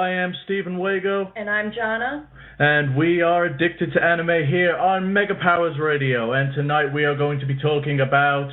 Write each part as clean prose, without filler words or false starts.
I am Stephen Wago. And I'm Johnna. And we are addicted to anime here on Mega Powers Radio. And tonight we are going to be talking about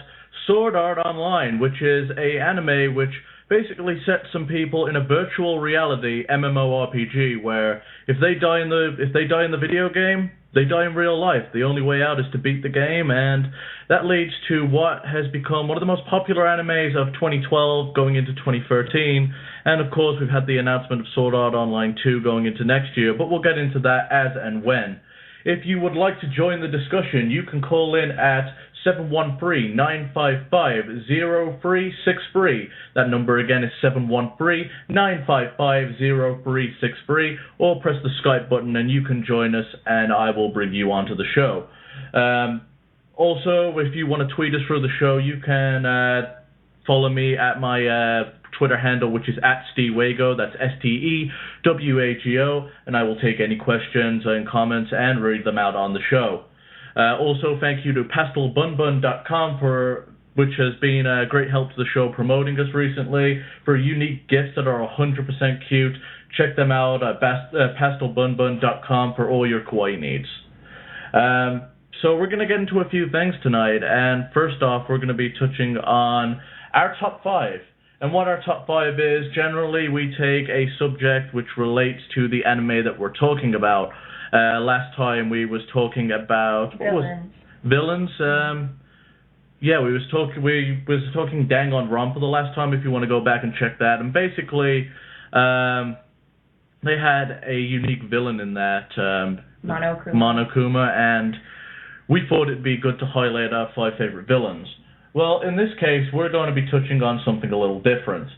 Sword Art Online, which is an anime which basically sets some people in a virtual reality MMORPG where if they die in the video game, they die in real life. The only way out is to beat the game, and that leads to what has become one of the most popular animes of 2012 going into 2013. And of course, we've had the announcement of Sword Art Online 2 going into next year, but we'll get into that as and when. If you would like to join the discussion, you can call in at 713-955-0363. That number again is 713-955-0363, or press the Skype button and you can join us and I will bring you onto the show. Also, if you want to tweet us through the show, you can follow me at my Twitter handle, which is @SteWago, that's STEWAGO, and I will take any questions and comments and read them out on the show. Also, thank you to pastelbunbun.com, which has been a great help to the show promoting us recently, for unique gifts that are 100% cute. Check them out at pastelbunbun.com for all your kawaii needs. So we're going to get into a few things tonight, and first off, we're going to be touching on our top 5. And what our top 5 is, generally we take a subject which relates to the anime that we're talking about. Last time we was talking about villains. Yeah, we was talking Danganronpa the last time. If you want to go back and check that, and basically, they had a unique villain in that, Monokuma, and we thought it'd be good to highlight our 5 favorite villains. Well, in this case, we're going to be touching on something a little different.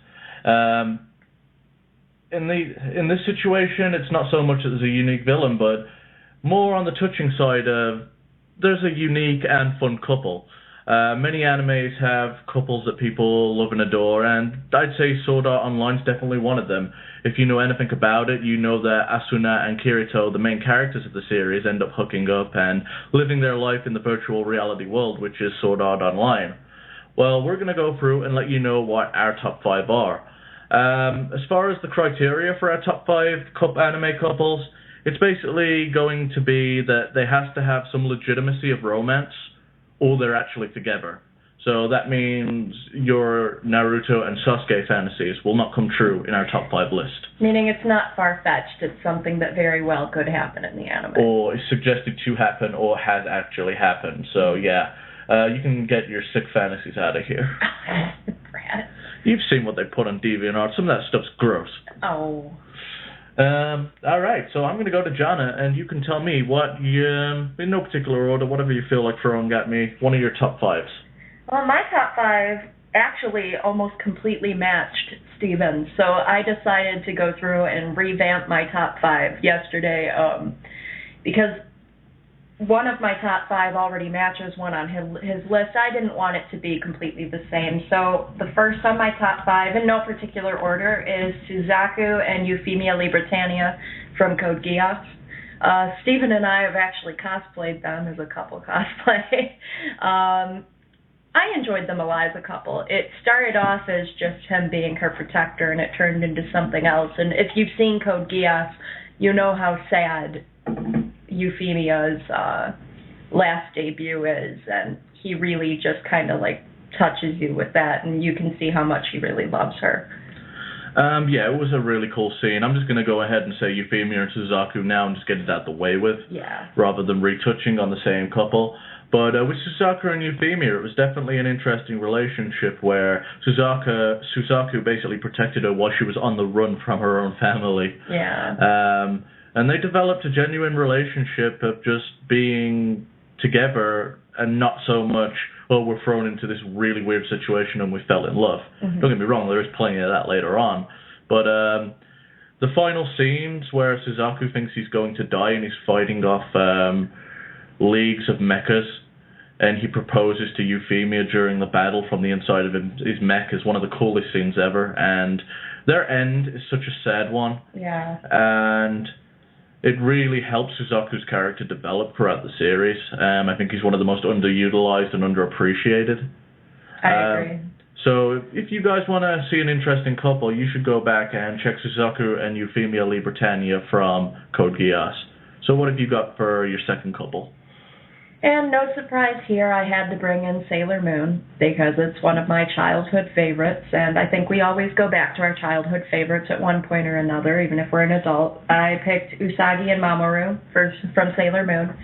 In this situation, it's not so much that there's a unique villain, but more on the touching side of there's a unique and fun couple. Many animes have couples that people love and adore, and I'd say Sword Art Online is definitely one of them. If you know anything about it, you know that Asuna and Kirito, the main characters of the series, end up hooking up and living their life in the virtual reality world, which is Sword Art Online. Well, we're going to go through and let you know what our top 5 are. As far as the criteria for our top 5 anime couples, it's basically going to be that they have to have some legitimacy of romance, or they're actually together. So that means your Naruto and Sasuke fantasies will not come true in our top 5 list. Meaning it's not far-fetched, it's something that very well could happen in the anime. Or is suggested to happen, or has actually happened. So yeah, you can get your sick fantasies out of here. Brad. You've seen what they put on DeviantArt. Some of that stuff's gross. Oh. All right, so I'm going to go to Johnna, and you can tell me what you, in no particular order, whatever you feel like throwing at me, one of your top 5s. Well, my top 5 actually almost completely matched Steven's, so I decided to go through and revamp my top 5 yesterday, because one of my top 5 already matches one on his list. I didn't want it to be completely the same. So the first on my top 5, in no particular order, is Suzaku and Euphemia Libertania from Code Geass. Stephen and I have actually cosplayed them as a couple cosplay. I enjoyed them a lot as a couple. It started off as just him being her protector, and it turned into something else. And if you've seen Code Geass, you know how sad Euphemia's last debut is, and he really just kind of like touches you with that, and you can see how much he really loves her. Yeah, it was a really cool scene. I'm just going to go ahead and say Euphemia and Suzaku now and just get it out the way with, rather than retouching on the same couple. But with Suzaku and Euphemia, it was definitely an interesting relationship where Suzaku basically protected her while she was on the run from her own family. Yeah. And they developed a genuine relationship of just being together and not so much, well, we're thrown into this really weird situation and we fell in love. Mm-hmm. Don't get me wrong, there is plenty of that later on. But the final scenes where Suzaku thinks he's going to die and he's fighting off leagues of mechas, and he proposes to Euphemia during the battle from the inside of his mech is one of the coolest scenes ever. And their end is such a sad one. Yeah. And it really helps Suzaku's character develop throughout the series. I think he's one of the most underutilized and underappreciated. I agree. So if you guys want to see an interesting couple, you should go back and check Suzaku and Euphemia Libertania from Code Geass. So what have you got for your second couple? And no surprise here, I had to bring in Sailor Moon because it's one of my childhood favorites, and I think we always go back to our childhood favorites at one point or another, even if we're an adult. I picked Usagi and Mamoru from Sailor Moon.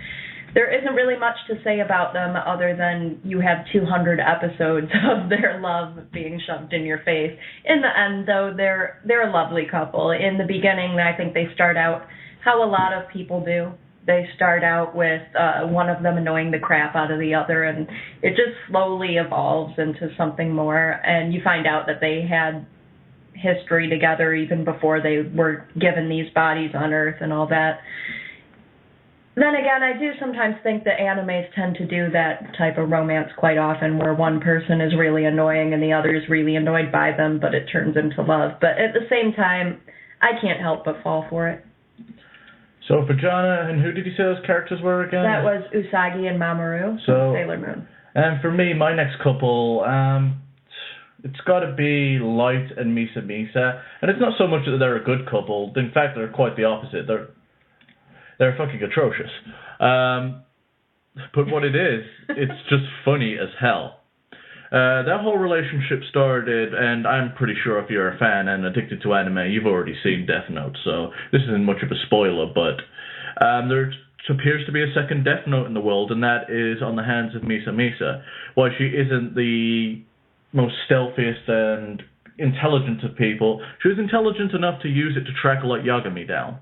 There isn't really much to say about them other than you have 200 episodes of their love being shoved in your face. In the end, though, they're a lovely couple. In the beginning, I think they start out how a lot of people do. They start out with one of them annoying the crap out of the other, and it just slowly evolves into something more, and you find out that they had history together even before they were given these bodies on Earth and all that. Then again, I do sometimes think that animes tend to do that type of romance quite often, where one person is really annoying and the other is really annoyed by them, but it turns into love. But at the same time, I can't help but fall for it. So for Johnna, and who did you say those characters were again? That was Usagi and Mamoru from Sailor Moon. And for me, my next couple, it's got to be Light and Misa Misa. And it's not so much that they're a good couple. In fact, they're quite the opposite. They're fucking atrocious. But what it is, it's just funny as hell. That whole relationship started, and I'm pretty sure if you're a fan and addicted to anime, you've already seen Death Note, so this isn't much of a spoiler, but there appears to be a second Death Note in the world, and that is on the hands of Misa Misa. While she isn't the most stealthiest and intelligent of people, she was intelligent enough to use it to track Light Yagami down,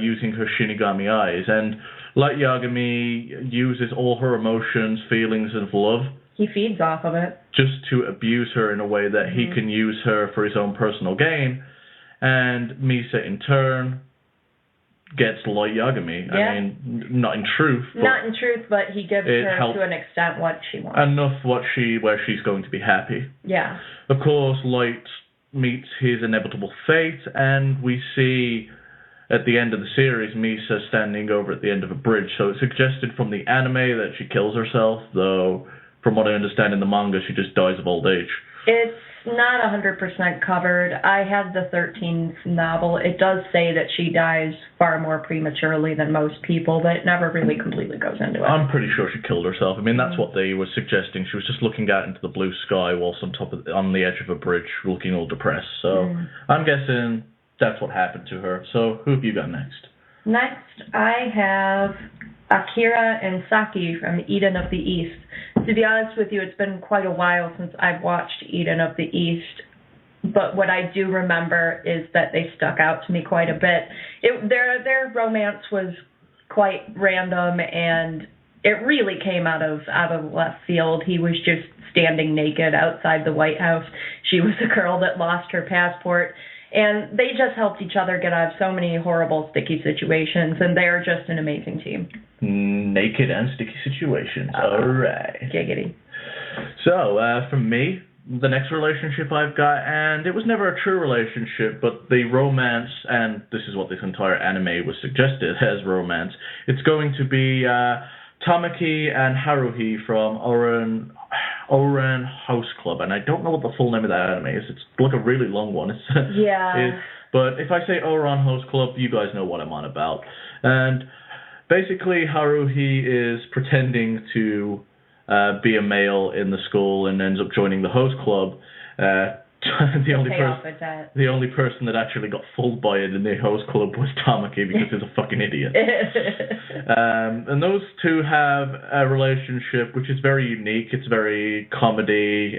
using her Shinigami eyes, and Light Yagami uses all her emotions, feelings, and love. He feeds off of it. Just to abuse her in a way that he can use her for his own personal gain. And Misa, in turn, gets Light Yagami. Yeah. I mean, not in truth. But he gives her, to an extent, what she wants. Enough where she's going to be happy. Yeah. Of course, Light meets his inevitable fate, and we see, at the end of the series, Misa standing over at the end of a bridge. So it's suggested from the anime that she kills herself, though from what I understand in the manga, she just dies of old age. It's not 100% covered. I had the 13th novel. It does say that she dies far more prematurely than most people, but it never really completely goes into it. I'm pretty sure she killed herself. I mean, that's what they were suggesting. She was just looking out into the blue sky whilst on the edge of a bridge, looking all depressed. So I'm guessing that's what happened to her. So who have you got next? Next, I have Akira and Saki from Eden of the East. To be honest with you, it's been quite a while since I've watched Eden of the East, but what I do remember is that they stuck out to me quite a bit. Their romance was quite random, and it really came out of left field. He was just standing naked outside the White House. She was a girl that lost her passport. And they just helped each other get out of so many horrible, sticky situations, and they're just an amazing team. Naked and sticky situations. All right. Giggity. So, for me, the next relationship I've got, and it was never a true relationship, but the romance, and this is what this entire anime was suggested as romance, it's going to be Tamaki and Haruhi from Ouran House Club, and I don't know what the full name of that anime is. It's like a really long one. But if I say Ouran House Club, you guys know what I'm on about. And basically, Haruhi is pretending to be a male in the school and ends up joining the host club. The only person that actually got fooled by it in the host club was Tamaki because he's a fucking idiot. And those two have a relationship which is very unique. It's very comedy,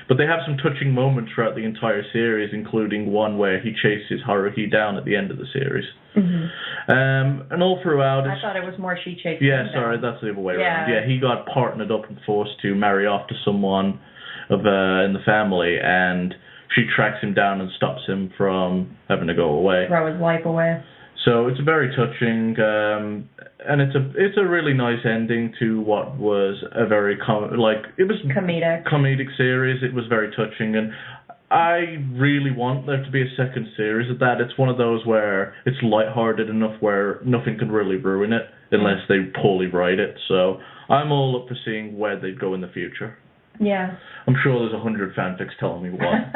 but they have some touching moments throughout the entire series, including one where he chases Haruhi down at the end of the series. And all throughout... I thought it was more she chased him down. Sorry, that's the other way around. Yeah, he got partnered up and forced to marry off to someone in the family, and she tracks him down and stops him from having to go away. Throw his life away. So it's very touching, and it's a really nice ending to what was a very comedic series. It was very touching, and I really want there to be a second series of that. It's one of those where it's lighthearted enough where nothing can really ruin it unless they poorly write it. So I'm all up for seeing where they go in the future. Yeah. I'm sure there's 100 fanfics telling me why.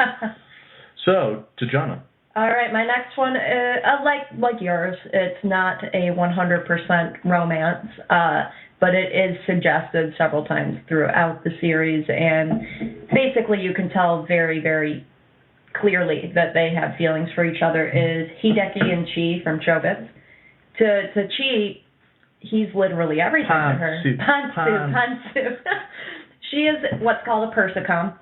So, to Johnna. All right, my next one, like yours, it's not a 100% romance, but it is suggested several times throughout the series, and basically you can tell very, very clearly that they have feelings for each other, is Hideki and Chi from Chobits. To Chi, he's literally everything to her. Pantsu. She is what's called a persicom.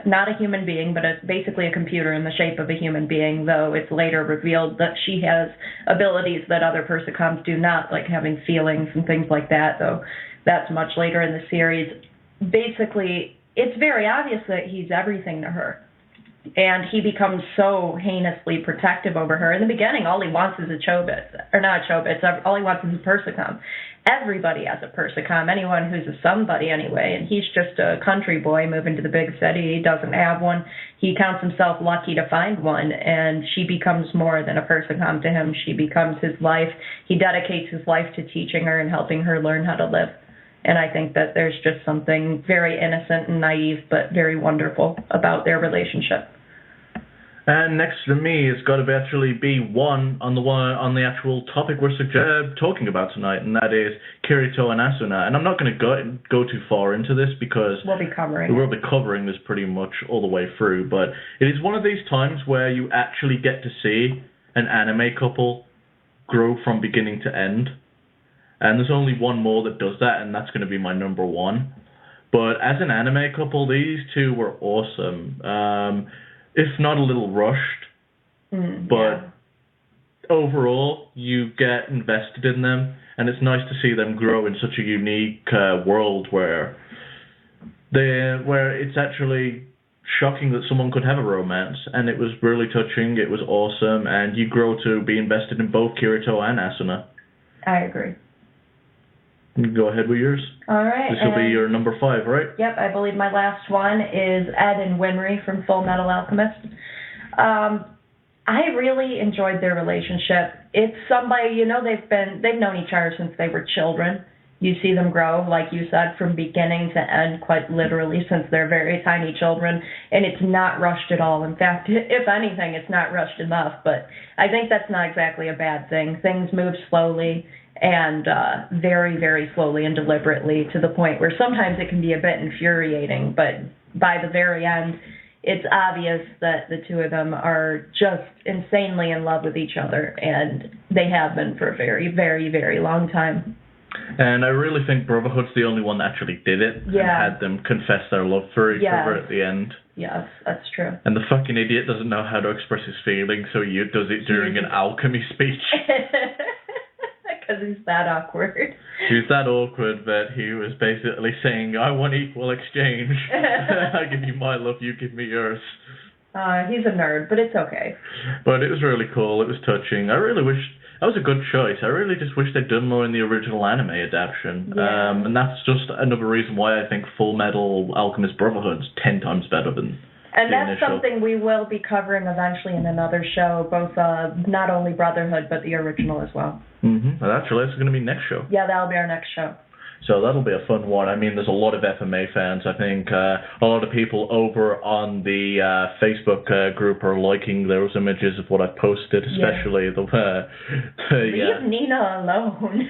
Not a human being, but basically a computer in the shape of a human being, though it's later revealed that she has abilities that other persicoms do not, like having feelings and things like that, though that's much later in the series. Basically, it's very obvious that he's everything to her, and he becomes so heinously protective over her. In the beginning, all he wants is a Chobits, or not a Chobits, all he wants is a persicom. Everybody has a persicom, anyone who's a somebody anyway, and he's just a country boy moving to the big city. He doesn't have one. He counts himself lucky to find one, and she becomes more than a persicom to him. She becomes his life. He dedicates his life to teaching her and helping her learn how to live. And I think that there's just something very innocent and naive, but very wonderful about their relationship. And next to me, it's got to actually be one on the actual topic we're talking about tonight, and that is Kirito and Asuna. And I'm not going to go too far into this because we'll be covering this pretty much all the way through. But it is one of these times where you actually get to see an anime couple grow from beginning to end. And there's only one more that does that, and that's going to be my number one. But as an anime couple, these two were awesome. If not a little rushed, but overall, you get invested in them, and it's nice to see them grow in such a unique world where it's actually shocking that someone could have a romance, and it was really touching, it was awesome, and you grow to be invested in both Kirito and Asuna. I agree. Go ahead with yours. All right. This will be your number 5, right? Yep, I believe my last one is Ed and Winry from Full Metal Alchemist. I really enjoyed their relationship. It's somebody, they've known each other since they were children. You see them grow, like you said, from beginning to end, quite literally, since they're very tiny children, and it's not rushed at all. In fact, if anything, it's not rushed enough, but I think that's not exactly a bad thing. Things move slowly, and very, very slowly and deliberately, to the point where sometimes it can be a bit infuriating, but by the very end, it's obvious that the two of them are just insanely in love with each other, and they have been for a very, very, very long time. And I really think Brotherhood's the only one that actually did it and had them confess their love for each other at the end. Yes, that's true. And the fucking idiot doesn't know how to express his feelings, so he does it during an alchemy speech. Because he's that awkward. He's that awkward that he was basically saying, I want equal exchange. I give you my love, you give me yours. He's a nerd, but it's okay. But it was really cool, it was touching. I really wish, that was a good choice. I really just wish they'd done more in the original anime adaptation. Yeah. And that's just another reason why I think Full Metal Alchemist Brotherhood's 10 times better than and that's initial. Something we will be covering eventually in another show, both not only Brotherhood, but the original as well. Mm-hmm. Well, actually, that's going to be next show. Yeah, that'll be our next show. So that'll be a fun one. I mean, there's a lot of FMA fans. I think a lot of people over on the Facebook group are liking those images of what I've posted, especially Leave Nina alone.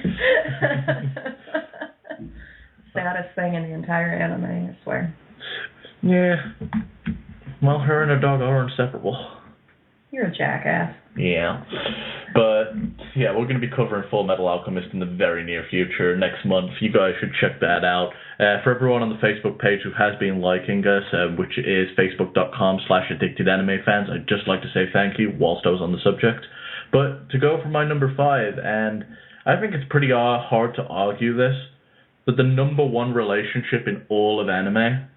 Saddest thing in the entire anime, I swear. Yeah. Well, her and her dog are inseparable. You're a jackass. Yeah. But, yeah, we're going to be covering Full Metal Alchemist in the very near future, next month. You guys should check that out. For everyone on the Facebook page who has been liking us, which is facebook.com/addictedanimefans, I'd just like to say thank you whilst I was on the subject. But to go for my number 5, and I think it's pretty hard to argue this, that the number 1 relationship in all of anime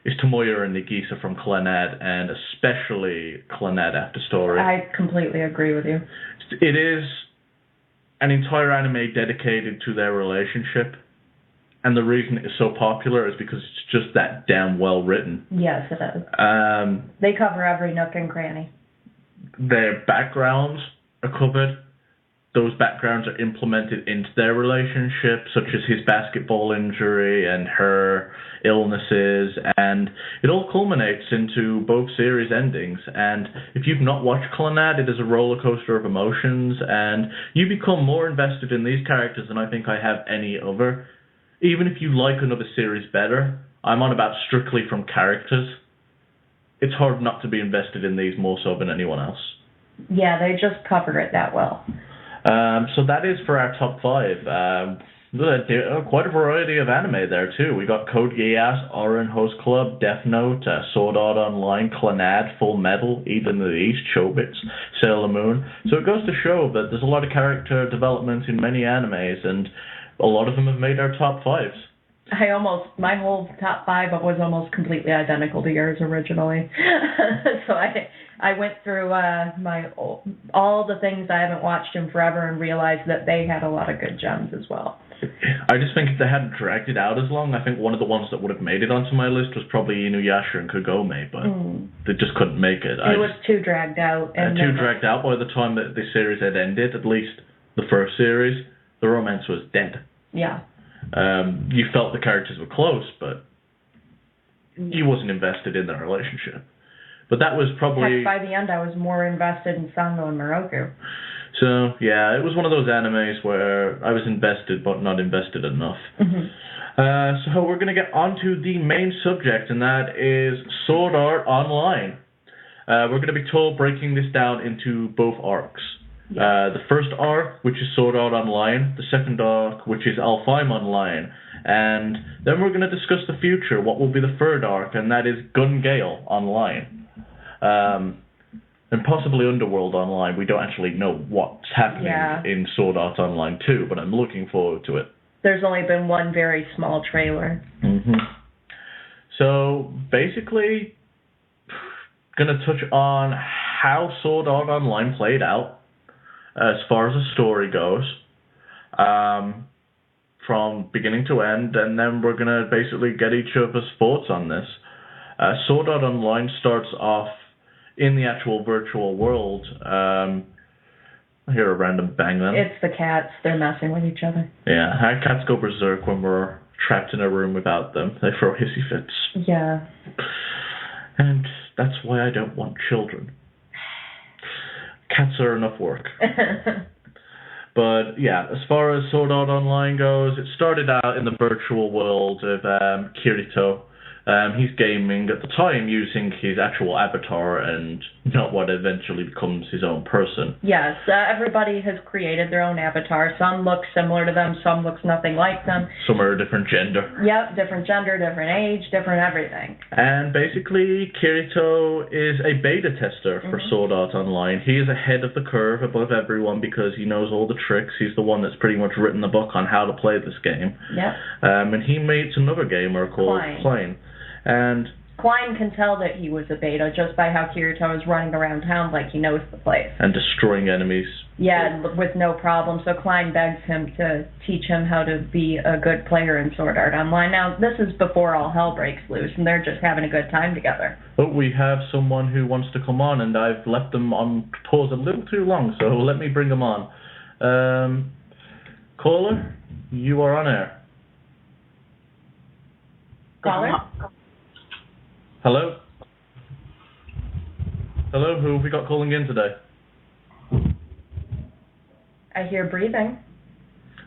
is Tomoya and Nagisa from Clannad, and especially Clannad After Story. I completely agree with you. It is an entire anime dedicated to their relationship, and the reason it is so popular is because it's just that damn well written. Yes, it is. They cover every nook and cranny. Their backgrounds are covered. those backgrounds are implemented into their relationship, such as his basketball injury and her illnesses, and it all culminates into both series endings. And if you've not watched Clannad, it is a roller coaster of emotions, and you become more invested in these characters than I think I have any other. Even if you like another series better, I'm on about strictly from characters. It's hard not to be invested in these more so than anyone else. Yeah, they just cover it that well. So that is for our top 5. Quite a variety of anime there, too. We got Code Geass, Ouran Host Club, Death Note, Sword Art Online, Clannad, Full Metal, Eden of the East, Chobits, Sailor Moon. So it goes to show that there's a lot of character development in many animes, and a lot of them have made our top 5s. My whole top 5 was almost completely identical to yours originally. So I went through all the things I haven't watched in forever and realized that they had a lot of good gems as well. I just think if they hadn't dragged it out as long, I think one of the ones that would have made it onto my list was probably Inuyasha and Kagome, but they just couldn't make it. It was too dragged out. And too dragged out by the time that the series had ended, at least the first series, the romance was dead. Yeah. You felt the characters were close, but you wasn't invested in their relationship. But that was probably... Heck, by the end, I was more invested in Sango and Moroku. So, yeah, it was one of those animes where I was invested, but not invested enough. So we're going to get on to the main subject, and that is Sword Art Online. We're going to be breaking this down into both arcs. The first arc, which is Sword Art Online, the second arc, which is Alfheim Online, and then we're going to discuss the future, what will be the third arc, and that is Gun Gale Online. And possibly Underworld Online. We don't actually know what's happening in Sword Art Online 2, but I'm looking forward to it. There's only been one very small trailer. So, basically, going to touch on how Sword Art Online played out, as far as the story goes, from beginning to end, and then we're going to basically get each of us thoughts on this. Sword Art Online starts off in the actual virtual world. I hear a random bang then. It's the cats. They're messing with each other. Yeah, our cats go berserk when we're trapped in a room without them. They throw hissy fits. Yeah. And that's why I don't want children. Cats are enough work. But yeah, as far as Sword Art Online goes, it started out in the virtual world of Kirito. He's gaming at the time using his actual avatar and not what eventually becomes his own person. Yes, everybody has created their own avatar. Some look similar to them, some looks nothing like them. Some are a different gender. Yep, different gender, different age, different everything. And basically, Kirito is a beta tester for Sword Art Online. He is ahead of the curve above everyone because he knows all the tricks. He's the one that's pretty much written the book on how to play this game. Yep. And he meets another gamer called Klein. And Klein can tell that he was a beta just by how Kirito is running around town like he knows the place. And destroying enemies. Yeah, with no problem. So Klein begs him to teach him how to be a good player in Sword Art Online. Now, this is before all hell breaks loose, and they're just having a good time together. But we have someone who wants to come on, and I've left them on pause a little too long, so let me bring them on. Caller, you are on air. Caller? Hello? Hello, who have we got calling in today? I hear breathing.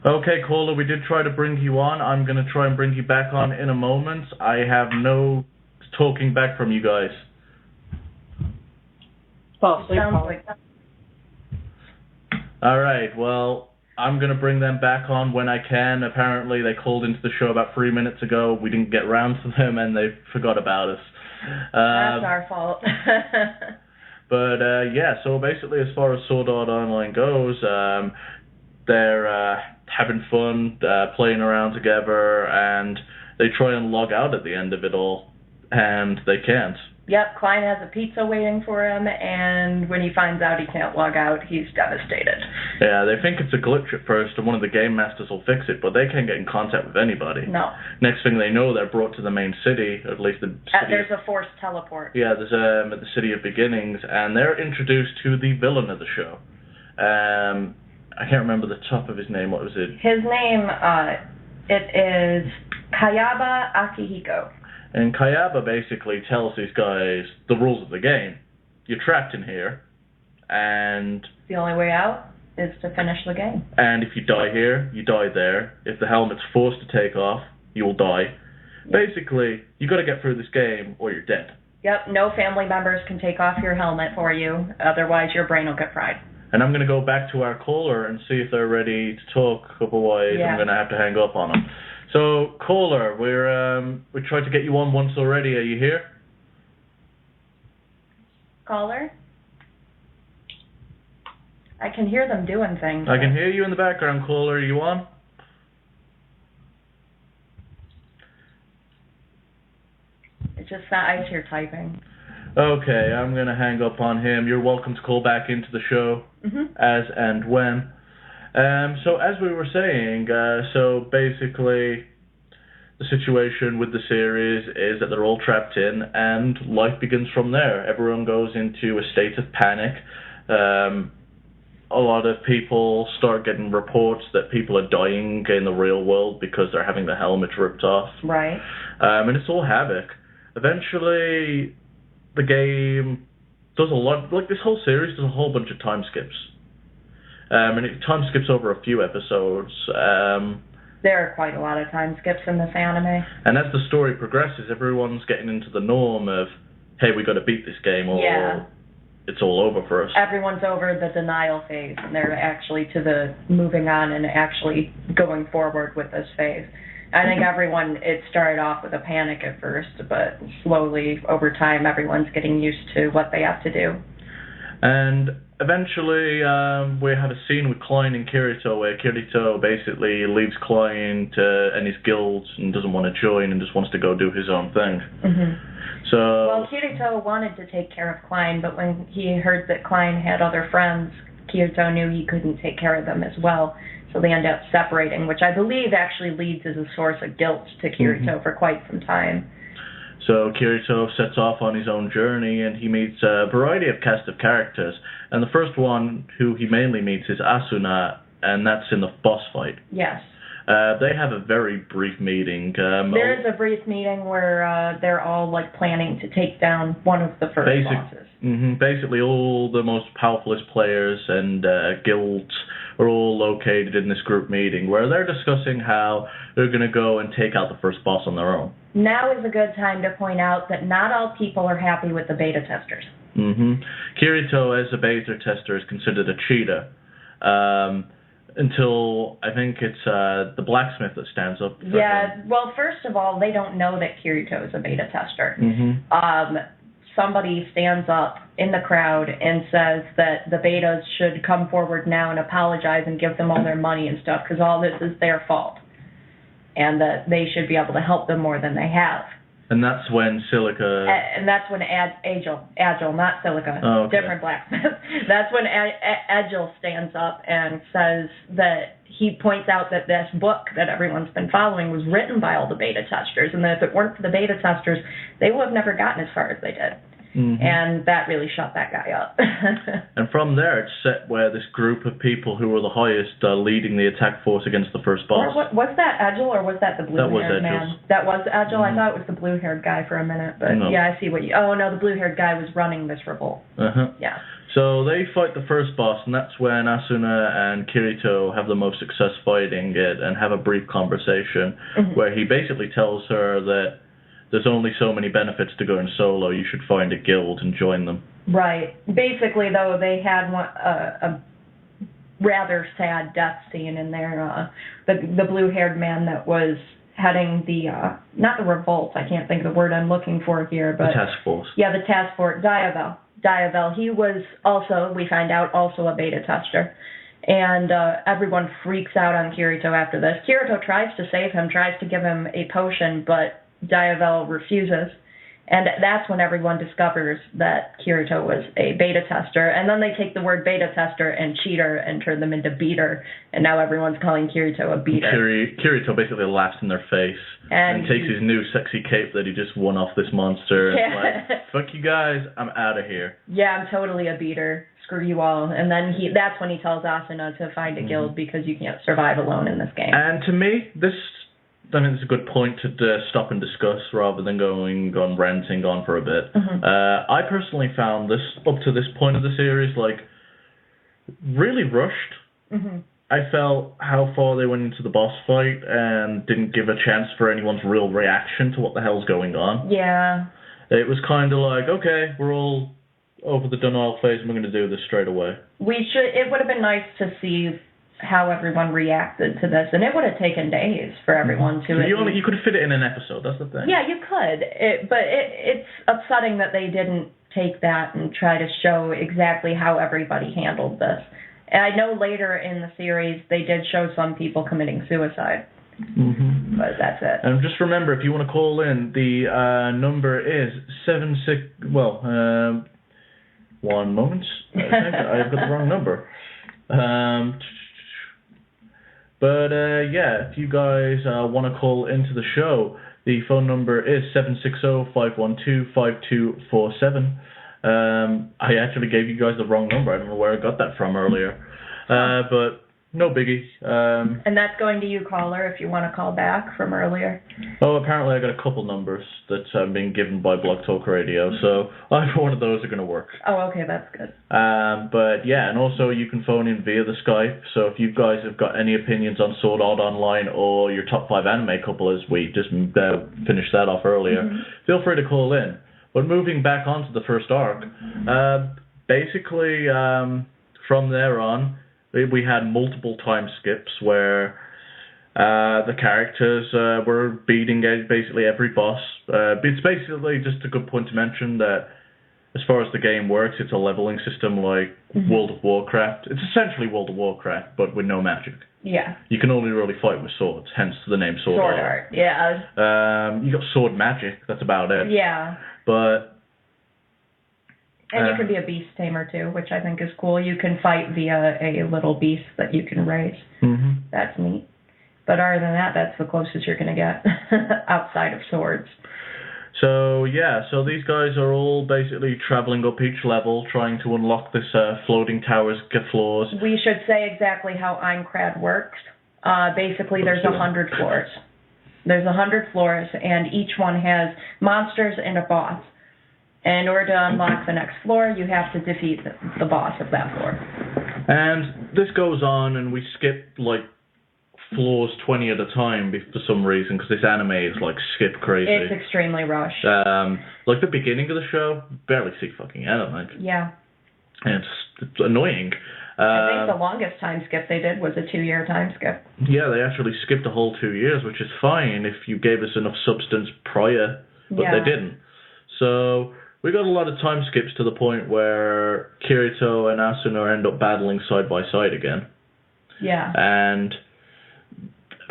Okay, caller, we did try to bring you on. I'm going to try and bring you back on in a moment. I have no talking back from you guys. Sounds like that. All right, well, I'm going to bring them back on when I can. Apparently, they called into the show about 3 minutes ago. We didn't get round to them, and they forgot about us. That's our fault. But, yeah, so basically, as far as Sword Art Online goes, they're having fun, playing around together, and they try and log out at the end of it all, and they can't. Yep, Klein has a pizza waiting for him, and when he finds out he can't log out, he's devastated. Yeah, they think it's a glitch at first, and one of the game masters will fix it, but they can't get in contact with anybody. No. Next thing they know, they're brought to the main city, at least the city. There's a forced teleport. Yeah, there's at the City of Beginnings, and they're introduced to the villain of the show. I can't remember the top of his name. What was it? His name, it is Kayaba Akihiko. And Kayaba basically tells these guys the rules of the game. You're trapped in here, and the only way out is to finish the game. And if you die here, you die there. If the helmet's forced to take off, you will die. Yep. Basically, you got to get through this game or you're dead. Yep, no family members can take off your helmet for you, otherwise your brain will get fried. And I'm going to go back to our caller and see if they're ready to talk, otherwise I'm going to have to hang up on them. So, caller, we tried to get you on once already. Are you here? Caller? I can hear them doing things. I can hear you in the background, caller. Are you on? It's just that I hear typing. Okay, I'm going to hang up on him. You're welcome to call back into the show as and when. So as we were saying, so basically the situation with the series is that they're all trapped in and life begins from there. Everyone goes into a state of panic. A lot of people start getting reports that people are dying in the real world because they're having the helmet ripped off. Right. And it's all havoc. Eventually, the game does a lot, like this whole series does a whole bunch of time skips. And it time skips over a few episodes. There are quite a lot of time skips in this anime. And as the story progresses, everyone's getting into the norm of, hey, we got to beat this game or it's all over for us. Everyone's over the denial phase, and they're actually to the moving on and actually going forward with this phase. I think it started off with a panic at first, but slowly, over time, everyone's getting used to what they have to do. And eventually, we have a scene with Klein and Kirito, where Kirito basically leaves Klein and his guilds and doesn't want to join and just wants to go do his own thing. Well, Kirito wanted to take care of Klein, but when he heard that Klein had other friends, Kirito knew he couldn't take care of them as well. So they end up separating, which I believe actually leads as a source of guilt to Kirito for quite some time. So Kirito sets off on his own journey, and he meets a variety of cast of characters. And the first one who he mainly meets is Asuna, and that's in the boss fight. Yes. They have a very brief meeting. There is a brief meeting where they're all planning to take down one of the first bosses. Basically, all the most powerfulest players and guilds are all located in this group meeting where they're discussing how they're going to go and take out the first boss on their own. Now is a good time to point out that not all people are happy with the beta testers. Kirito, as a beta tester, is considered a cheater. Until I think it's the blacksmith that stands up for him. Well, first of all, they don't know that Kirito is a beta tester. Somebody stands up in the crowd and says that the betas should come forward now and apologize and give them all their money and stuff because all this is their fault. And that they should be able to help them more than they have. And that's when Silica... And that's when Agile, not Silica, different blacksmith. That's when Agile stands up and says that he points out that this book that everyone's been following was written by all the beta testers, and that if it weren't for the beta testers, they would have never gotten as far as they did. And that really shut that guy up. And from there, it's set where this group of people who were the highest are leading the attack force against the first boss. Was that Agile or was that the blue-haired man? That was Agile? I thought it was the blue-haired guy for a minute. But yeah, I see what you... Oh, no, the blue-haired guy was running this revolt. Yeah. So they fight the first boss, and that's when Asuna and Kirito have the most success fighting it and have a brief conversation where he basically tells her that there's only so many benefits to going solo. You should find a guild and join them. Right. Basically, though, they had a rather sad death scene in there. The blue-haired man that was heading the, not the revolt, I can't think of the word I'm looking for here, but... The task force. Yeah, the task force, Diavel. He was also, we find out, also a beta tester. And everyone freaks out on Kirito after this. Kirito tries to save him, tries to give him a potion, but Diavel refuses, And that's when everyone discovers that Kirito was a beta tester. And then they take the word beta tester and cheater and turn them into beater. And now everyone's calling Kirito a beater. Kirito basically laughs in their face and takes his new sexy cape that he just won off this monster. Yeah. And like, fuck you guys, I'm out of here. Yeah, I'm totally a beater. Screw you all. And then that's when he tells Asuna to find a guild because you can't survive alone in this game. And to me, it's a good point to stop and discuss rather than going on ranting on for a bit. I personally found this, up to this point of the series, like, really rushed. I felt how far they went into the boss fight and didn't give a chance for anyone's real reaction to what the hell's going on. Yeah. It was kind of like, okay, we're all over the denial phase and we're going to do this straight away. It would have been nice to see how everyone reacted to this, and it would have taken days for everyone to... You could have fit it in an episode, that's the thing. Yeah, you could, but it's upsetting that they didn't take that and try to show exactly how everybody handled this. And I know later in the series they did show some people committing suicide, but that's it. And just remember, if you want to call in, the number is 1 moment. I've got the wrong number. But yeah, if you guys want to call into the show, the phone number is 760-512-5247. I actually gave you guys the wrong number. I don't know where I got that from earlier. But no biggie. And that's going to you, caller, if you want to call back from earlier. Oh, apparently I got a couple numbers that I'm being given by Blog Talk Radio, so either one of those are going to work. Oh, okay, that's good. But yeah, and also you can phone in via the Skype, so if you guys have got any opinions on Sword Art Online or your top 5 anime couple, as we just finished that off earlier, feel free to call in. But moving back onto the first arc, basically from there on, we had multiple time skips where the characters were beating basically every boss. It's basically just a good point to mention that as far as the game works, it's a leveling system like World of Warcraft. It's essentially World of Warcraft, but with no magic. Yeah. You can only really fight with swords, hence the name Sword Art. Sword Art, yeah. You got sword magic, that's about it. Yeah. But... And you can be a beast tamer, too, which I think is cool. You can fight via a little beast that you can raise. That's neat. But other than that, that's the closest you're going to get outside of swords. So, yeah, so these guys are all basically traveling up each level, trying to unlock this floating tower's floors. We should say exactly how Aincrad works. Basically, there's 100 floors. There's 100 floors, and each one has monsters and a boss. And in order to unlock the next floor, you have to defeat the boss of that floor. And this goes on, and we skip, like, floors 20 at a time for some reason, because this anime is, like, skip crazy. It's extremely rushed. Like, the beginning of the show, barely see fucking anything. Yeah. And it's annoying. I think the longest time skip they did was a 2-year time skip. Yeah, they actually skipped a whole 2 years, which is fine if you gave us enough substance prior, but they didn't. So... we got a lot of time skips to the point where Kirito and Asuna end up battling side by side again. Yeah. And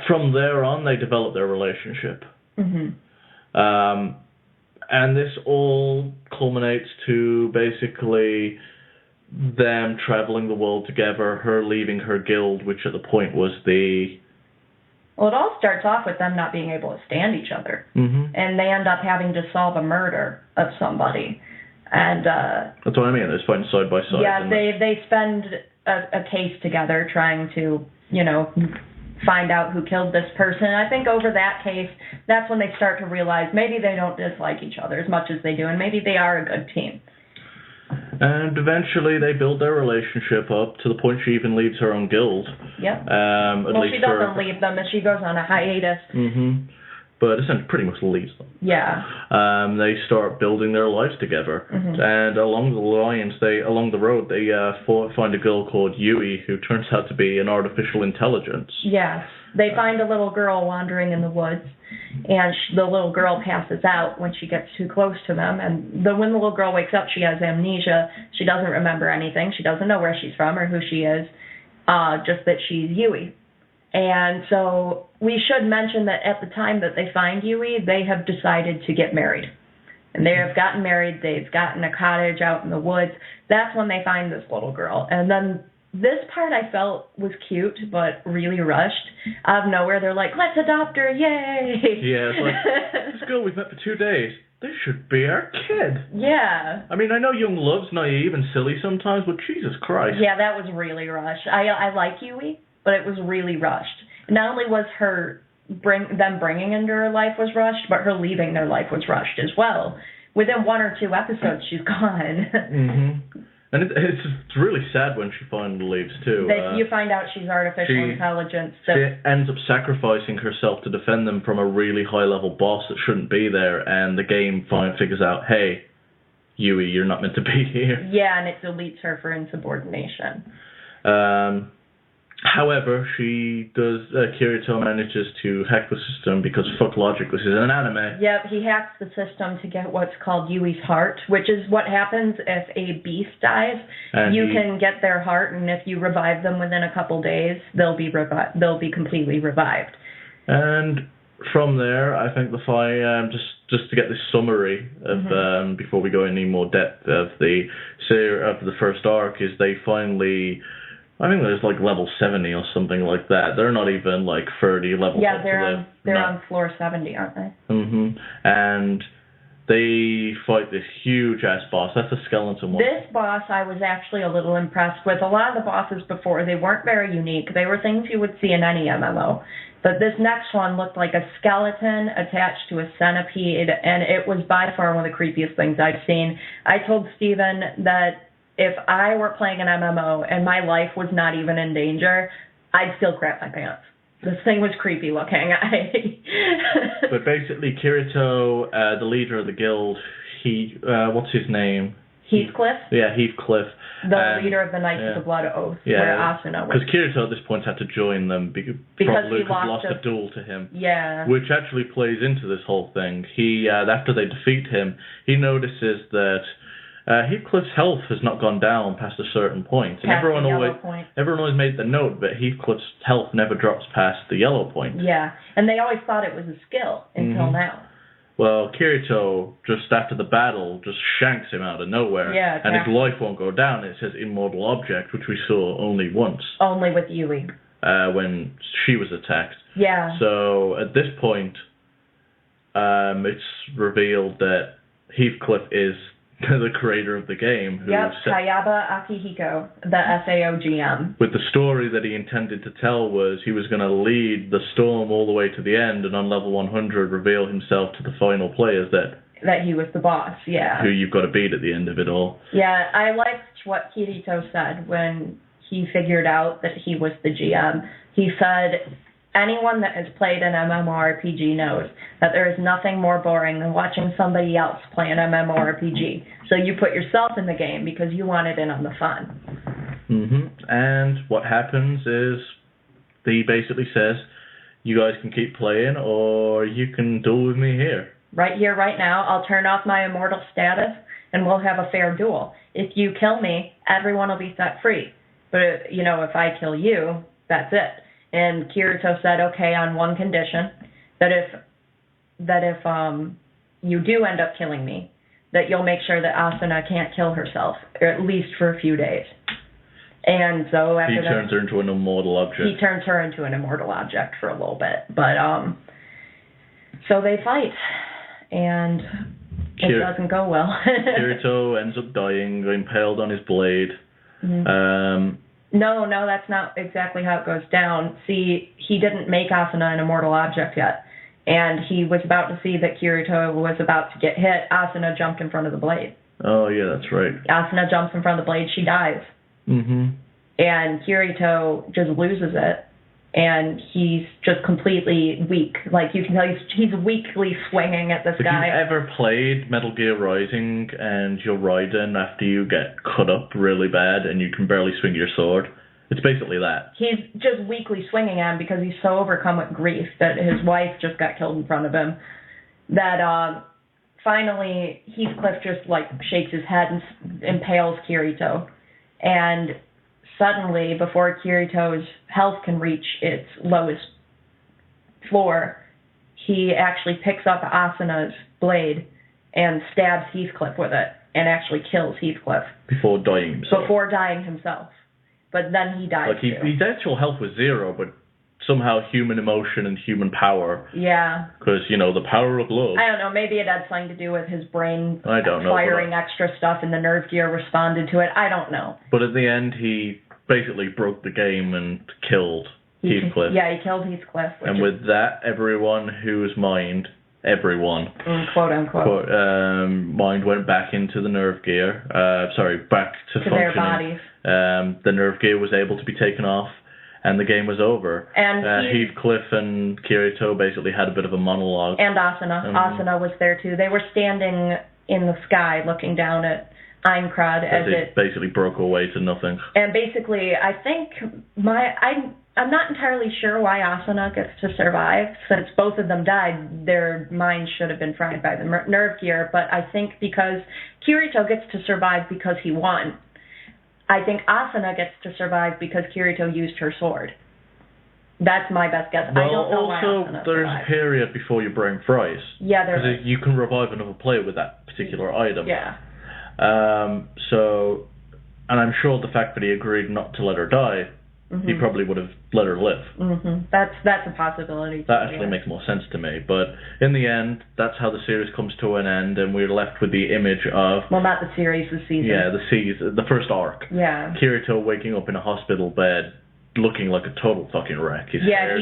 from there on, they develop their relationship. And this all culminates to basically them traveling the world together, her leaving her guild, which at the point was the... Well, it all starts off with them not being able to stand each other. And they end up having to solve a murder of somebody. And that's what I mean, they're fighting side by side. Yeah, they spend a case together trying to, find out who killed this person. And I think over that case, that's when they start to realize maybe they don't dislike each other as much as they do, and maybe they are a good team. And eventually they build their relationship up to the point she even leaves her own guild. Yep. She doesn't leave them, and she goes on a hiatus. But essentially pretty much leaves them. Yeah. They start building their lives together. And along the road, they find a girl called Yui, who turns out to be an artificial intelligence. Yes. They find a little girl wandering in the woods, and the little girl passes out when she gets too close to them. And when the little girl wakes up, she has amnesia. She doesn't remember anything. She doesn't know where she's from or who she is, just that she's Yui. And so we should mention that at the time that they find Yui, they have decided to get married. and they have gotten married. They've gotten a cottage out in the woods. That's when they find this little girl. And then this part I felt was cute, but really rushed. Out of nowhere, they're like, let's adopt her, yay! Yeah, it's like, this girl we've met for 2 days, this should be our kid. Yeah. I mean, I know young love's naive and silly sometimes, but Jesus Christ. Yeah, that was really rushed. I like Yui, but it was really rushed. Not only was them bringing into her life was rushed, but her leaving their life was rushed as well. Within 1 or 2 episodes, she's gone. Mm-hmm. And it's really sad when she finally leaves, too. You find out she's artificial intelligence. She ends up sacrificing herself to defend them from a really high-level boss that shouldn't be there, and the game finally figures out, hey, Yui, you're not meant to be here. Yeah, and it deletes her for insubordination. However, Kirito manages to hack the system because fuck logic, this is an anime. Yep, he hacks the system to get what's called Yui's heart, which is what happens if a beast dies. And you can get their heart, and if you revive them within a couple days, they'll be completely revived. And from there, I think just to get this summary of before we go into any more depth of the first arc, is they finally. I think there's like level 70 or something like that. They're not even like 30 levels up to they're on floor 70, aren't they? Mm-hmm. And they fight this huge-ass boss. That's a skeleton one. This boss I was actually a little impressed with. A lot of the bosses before, they weren't very unique. They were things you would see in any MMO. But this next one looked like a skeleton attached to a centipede, and it was by far one of the creepiest things I've seen. I told Steven that if I were playing an MMO and my life was not even in danger, I'd still crap my pants. This thing was creepy looking. But basically, Kirito, the leader of the guild, what's his name? Heathcliff? Yeah, Heathcliff. The leader of the Knights of the Blood Oath, where Asuna was. Because Kirito at this point had to join them because he lost a duel to him. Yeah. Which actually plays into this whole thing. After they defeat him, he notices that Heathcliff's health has not gone down past a certain point. And everyone always made the note that Heathcliff's health never drops past the yellow point. Yeah, and they always thought it was a skill until now. Well, Kirito, just after the battle, just shanks him out of nowhere. Yeah, and his life won't go down. It says immortal object, which we saw only once. Only with Yui. When she was attacked. Yeah. So, at this point, it's revealed that Heathcliff is the creator of the game. Kayaba Akihiko, the SAO GM. With the story that he intended to tell was he was going to lead the storm all the way to the end and on level 100 reveal himself to the final players that he was the boss, yeah. Who you've got to beat at the end of it all. Yeah, I liked what Kirito said when he figured out that he was the GM. He said, anyone that has played an MMORPG knows that there is nothing more boring than watching somebody else play an MMORPG. So you put yourself in the game because you wanted in on the fun. Mm-hmm. And what happens is he basically says, you guys can keep playing or you can duel with me here. Right here, right now, I'll turn off my immortal status and we'll have a fair duel. If you kill me, everyone will be set free. But, if I kill you, that's it. And Kirito said, okay, on one condition, that if you do end up killing me, that you'll make sure that Asuna can't kill herself, or at least for a few days. And so after he turns her into an immortal object. He turns her into an immortal object for a little bit. But, so they fight, and it doesn't go well. Kirito ends up dying, impaled on his blade. Mm-hmm. No, that's not exactly how it goes down. See, he didn't make Asuna an immortal object yet. And he was about to see that Kirito was about to get hit. Asuna jumped in front of the blade. Oh, yeah, that's right. Asuna jumps in front of the blade. She dies. Mm-hmm. And Kirito just loses it. And he's just completely weak. Like, you can tell he's weakly swinging at this guy. Have you ever played Metal Gear Rising and you're riding after you get cut up really bad and you can barely swing your sword? It's basically that. He's just weakly swinging at him because he's so overcome with grief that his wife just got killed in front of him. That finally Heathcliff just shakes his head and impales Kirito. And suddenly, before Kirito's health can reach its lowest floor, he actually picks up Asuna's blade and stabs Heathcliff with it and actually kills Heathcliff. Before dying himself. Before dying himself. But then he dies too. His actual health was 0, but somehow human emotion and human power. Yeah. Because, the power of love. I don't know, maybe it had something to do with his brain firing extra stuff and the nerve gear responded to it. I don't know. But at the end, he basically broke the game and killed Heathcliff. Yeah, he killed Heathcliff. And with that, everyone whose mind, quote unquote, mind went back into the nerve gear. Back to functioning. Their bodies. The nerve gear was able to be taken off, and the game was over. And Heathcliff and Kirito basically had a bit of a monologue. And Asuna. Asuna was there too. They were standing in the sky looking down at Aincrad as it basically broke away to nothing. And basically, I think I'm not entirely sure why Asuna gets to survive. Since both of them died, their minds should have been fried by the nerve gear. But I think because Kirito gets to survive because he won, I think Asuna gets to survive because Kirito used her sword. That's my best guess. Well, I don't know why also, Asuna there's survived. a period before your brain fries. Yeah, there is. Because you can revive another player with that particular item. Yeah. And I'm sure the fact that he agreed not to let her die, he probably would have let her live. That's a possibility. That actually makes more sense to me. But in the end, that's how the series comes to an end, and we're left with the image of... Well, not the series, the season. Yeah, the first arc. Yeah. Kirito waking up in a hospital bed, looking like a total fucking wreck. His hair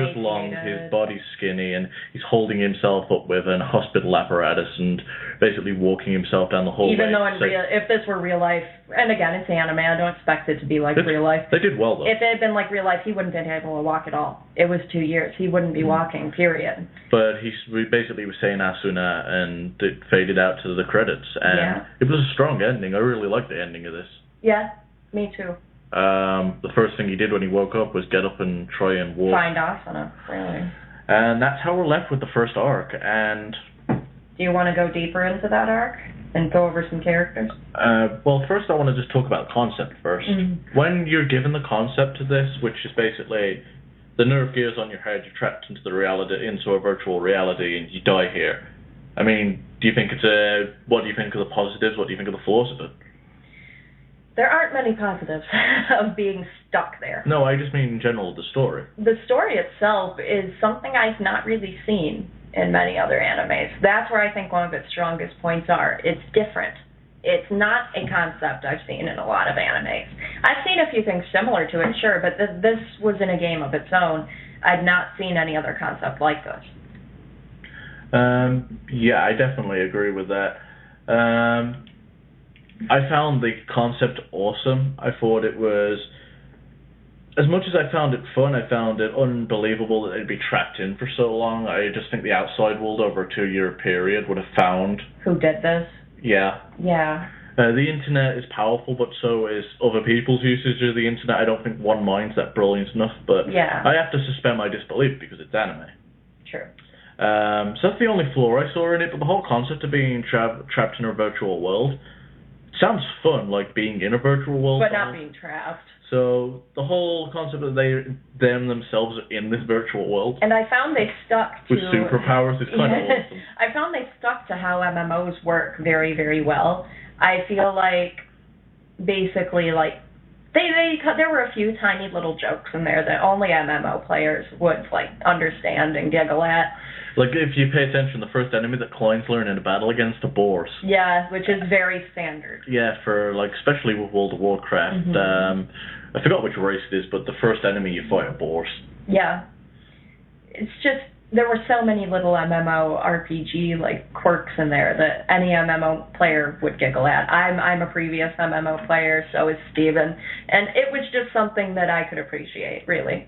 is long, his body's skinny, and he's holding himself up with a hospital apparatus and basically walking himself down the hallway. Even though if this were real life, and again, it's anime, I don't expect it to be like real life. They did well, though. If it had been like real life, he wouldn't have been able to walk at all. It was 2 years. He wouldn't be walking, period. But we basically was saying Asuna, and it faded out to the credits. And it was a strong ending. I really liked the ending of this. Yeah, me too. The first thing he did when he woke up was get up and try and walk. Find Asuna, really. And that's how we're left with the first arc. And do you want to go deeper into that arc and go over some characters? Well, first I want to just talk about the concept first. When you're given the concept of this, which is basically the nerve gears on your head, you're trapped into a virtual reality, and you die here. I mean, what do you think of the positives? What do you think of the flaws of it? There aren't many positives of being stuck there. No, I just mean in general the story. The story itself is something I've not really seen in many other animes. That's where I think one of its strongest points are. It's different. It's not a concept I've seen in a lot of animes. I've seen a few things similar to it, sure, but this was in a game of its own. I've not seen any other concept like this. Yeah, I definitely agree with that. I found the concept awesome. I thought it was... As much as I found it fun, I found it unbelievable that they'd be trapped in for so long. I just think the outside world over a 2-year period would have found... Who did this? Yeah. Yeah. The internet is powerful, but so is other people's usage of the internet. I don't think one mind's that brilliant enough, but I have to suspend my disbelief because it's anime. True. So that's the only flaw I saw in it, but the whole concept of being trapped in a virtual world sounds fun, like being in a virtual world. But not being trapped. So the whole concept that them themselves are in this virtual world. And I found they stuck to... With superpowers, it's kind of awesome. I found they stuck to how MMOs work very, very well. I feel like, basically, like, there were a few tiny little jokes in there that only MMO players would, like, understand and giggle at. Like, if you pay attention, the first enemy that Klein's learn in a battle against the boars. Yeah, which is very standard. Yeah, especially with World of Warcraft. I forgot which race it is, but the first enemy you fight are boars. Yeah. It's just, there were so many little MMO RPG, like, quirks in there that any MMO player would giggle at. I'm a previous MMO player, so is Steven, and it was just something that I could appreciate, really.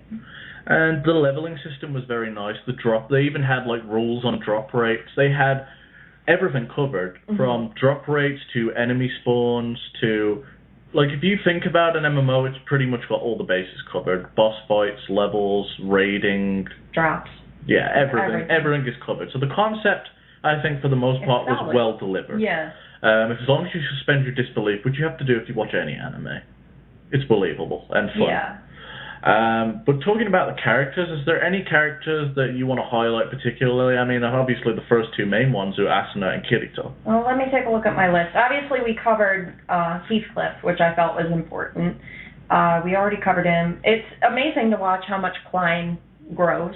And the leveling system was very nice. They even had, like, rules on drop rates. They had everything covered, from drop rates to enemy spawns to... Like, if you think about an MMO, it's pretty much got all the bases covered. Boss fights, levels, raiding... Drops. Yeah, everything is covered. So the concept, I think, for the most part, was well delivered. Yeah. As long as you suspend your disbelief, which you have to do if you watch any anime, it's believable and fun. Yeah. But talking about the characters, is there any characters that you want to highlight particularly? I mean, obviously the first two main ones are Asuna and Kirito. Well, let me take a look at my list. Obviously, we covered Heathcliff, which I felt was important. We already covered him. It's amazing to watch how much Klein grows.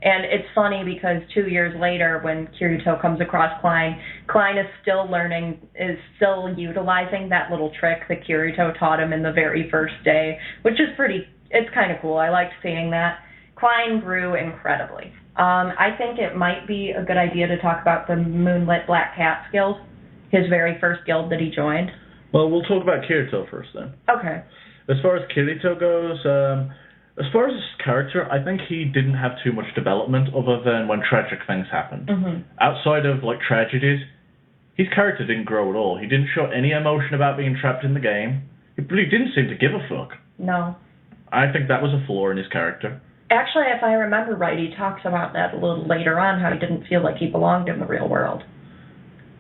And it's funny because 2 years later, when Kirito comes across Klein is still learning, is still utilizing that little trick that Kirito taught him in the very first day, which is it's kind of cool. I liked seeing that. Klein grew incredibly. I think it might be a good idea to talk about the Moonlit Black Cat Guild, his very first guild that he joined. Well, we'll talk about Kirito first then. Okay. As far as Kirito goes, as far as his character, I think he didn't have too much development other than when tragic things happened. Mm-hmm. Outside of, tragedies, his character didn't grow at all. He didn't show any emotion about being trapped in the game. He really didn't seem to give a fuck. No. I think that was a flaw in his character. Actually, if I remember right, he talks about that a little later on, how he didn't feel like he belonged in the real world.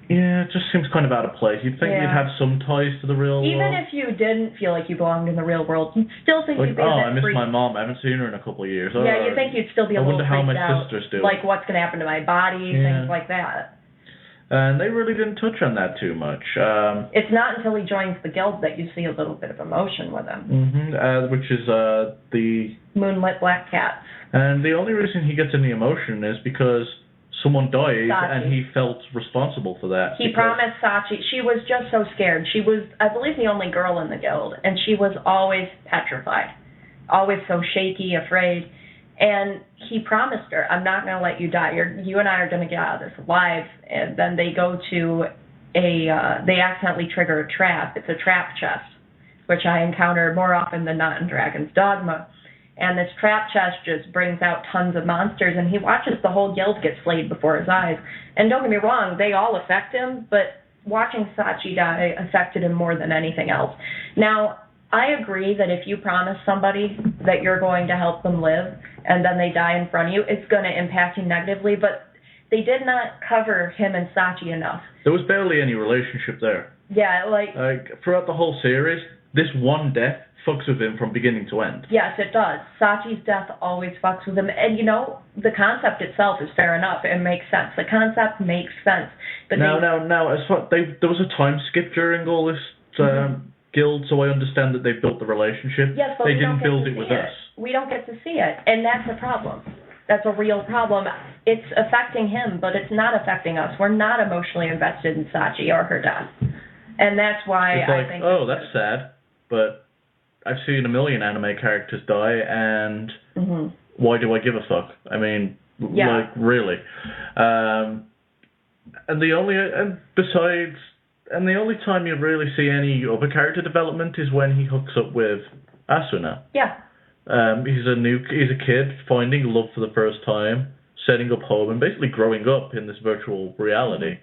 Yeah, it just seems kind of out of place. You'd think you'd have some ties to the real world. Even if you didn't feel like you belonged in the real world, you'd still think you'd be I miss my mom. I haven't seen her in a couple of years. Yeah, you think you'd still be a little freaked out. I wonder how my sisters do. Like, what's going to happen to my body, things like that. And they really didn't touch on that too much. It's not until he joins the guild that you see a little bit of emotion with him. Mm-hmm, which is the Moonlit Black Cats. And the only reason he gets any emotion is because someone died, Sachi. and he felt responsible for that. He promised Sachi. She was just so scared. She was, I believe, the only girl in the guild, and she was always petrified, always so shaky, afraid. And he promised her, I'm not going to let you die. You and I are going to get out of this alive. And then they go to they accidentally trigger a trap. It's a trap chest, which I encounter more often than not in Dragon's Dogma. And this trap chest just brings out tons of monsters, and he watches the whole guild get slayed before his eyes. And don't get me wrong, they all affect him, but watching Sachi die affected him more than anything else. Now, I agree that if you promise somebody that you're going to help them live, and then they die in front of you, it's going to impact you negatively, but they did not cover him and Sachi enough. There was barely any relationship there. Yeah, throughout the whole series, this one death fucks with him from beginning to end. Yes, it does. Sachi's death always fucks with him. And, the concept itself is fair enough. It makes sense. The concept makes sense. But there was a time skip during all this guild, so I understand that they built the relationship. Yes, but they didn't build it with us. We don't get to see it, and that's a problem. That's a real problem. It's affecting him, but it's not affecting us. We're not emotionally invested in Sachi or her death. And that's why I think... oh, that's sad, but I've seen a million anime characters die, and why do I give a fuck? I mean, really. And the only time you really see any other character development is when he hooks up with Asuna. Yeah. He's a kid finding love for the first time, setting up home, and basically growing up in this virtual reality.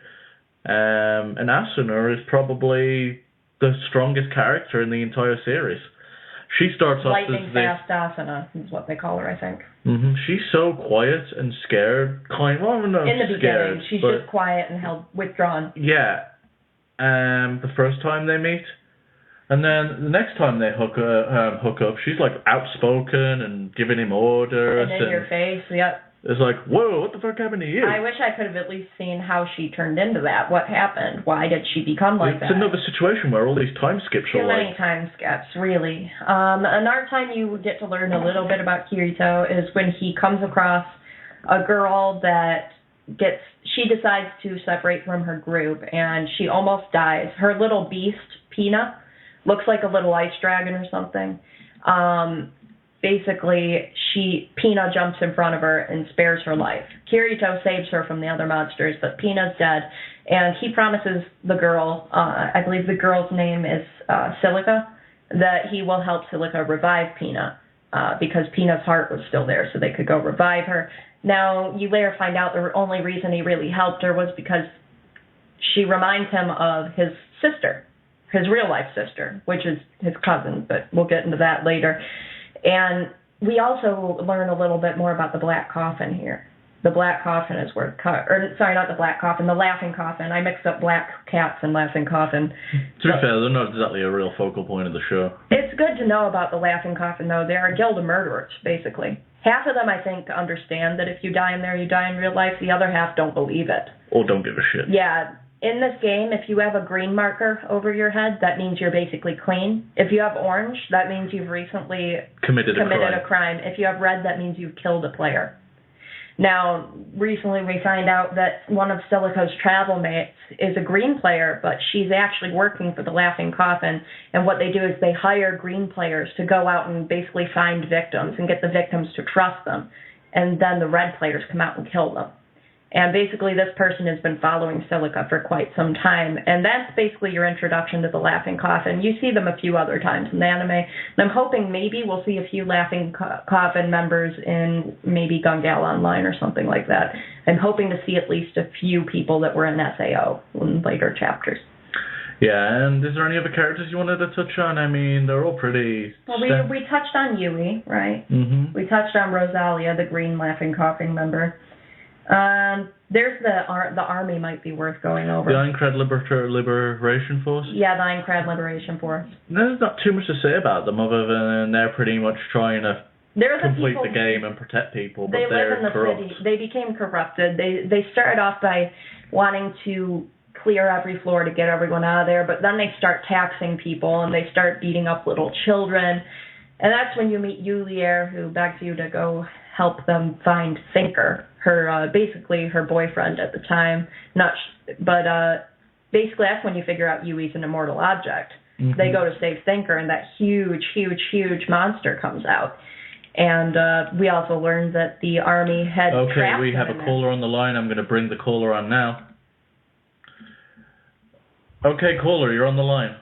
And Asuna is probably the strongest character in the entire series. She starts off Lightning fast Asuna is what they call her, I think. Mm-hmm. She's so quiet and scared. In the beginning, she's just quiet and withdrawn. Yeah. The first time they meet. And then the next time they hook up, she's outspoken and giving him orders. And in your face, yep. It's whoa, what the fuck happened to you? I wish I could have at least seen how she turned into that. What happened? Why did she become like that? It's another situation where all these time skips are too many time skips, really. Another time you get to learn a little bit about Kirito is when he comes across a girl that she decides to separate from her group, and she almost dies. Her little beast, Pina, looks like a little ice dragon or something. Basically, Pina jumps in front of her and spares her life. Kirito saves her from the other monsters, but Pina's dead, and he promises the girl, I believe the girl's name is Silica, that he will help Silica revive Pina, because Pina's heart was still there, so they could go revive her. Now, you later find out the only reason he really helped her was because she reminds him of his sister, his real-life sister, which is his cousin, but we'll get into that later. And we also learn a little bit more about the Black Coffin here. The Black Coffin is worth or sorry, not the Black Coffin, the Laughing Coffin. I mixed up Black Cats and Laughing Coffin. To be fair, they're not exactly a real focal point of the show. It's good to know about the Laughing Coffin, though. They're a guild of murderers, basically. Half of them, I think, understand that if you die in there, you die in real life. The other half don't believe it. Or don't give a shit. Yeah. In this game, if you have a green marker over your head, that means you're basically clean. If you have orange, that means you've recently committed a crime. If you have red, that means you've killed a player. Now, recently we find out that one of Silica's travel mates is a green player, but she's actually working for the Laughing Coffin, and what they do is they hire green players to go out and basically find victims and get the victims to trust them, and then the red players come out and kill them. And basically this person has been following Silica for quite some time, and that's basically your introduction to the Laughing Coffin. You see them a few other times in the anime, and I'm hoping maybe we'll see a few Laughing Coffin members in maybe Gungal Online or something like that. I'm hoping to see at least a few people that were in SAO in later chapters. Yeah, and is there any other characters you wanted to touch on? I mean, they're all pretty... Well, we touched on Yui, right? Mm-hmm. We touched on Rosalia, the green Laughing Coffin member. There's the army might be worth going over. The Aincrad Liberation Force? Yeah, the Aincrad Liberation Force. There's not too much to say about them other than they're pretty much trying to complete the game and protect people, but they're corrupt. City. They became corrupted. They started off by wanting to clear every floor to get everyone out of there, but then they start taxing people and they start beating up little children. And that's when you meet Yulier, who begs you to go help them find Thinker, basically her boyfriend at the time. Basically that's when you figure out Yui's an immortal object. Mm-hmm. They go to save Thinker, and that huge monster comes out. And we also learned that the army had trapped him. Okay, we have a caller on the line. I'm going to bring the caller on now. Okay, caller, you're on the line.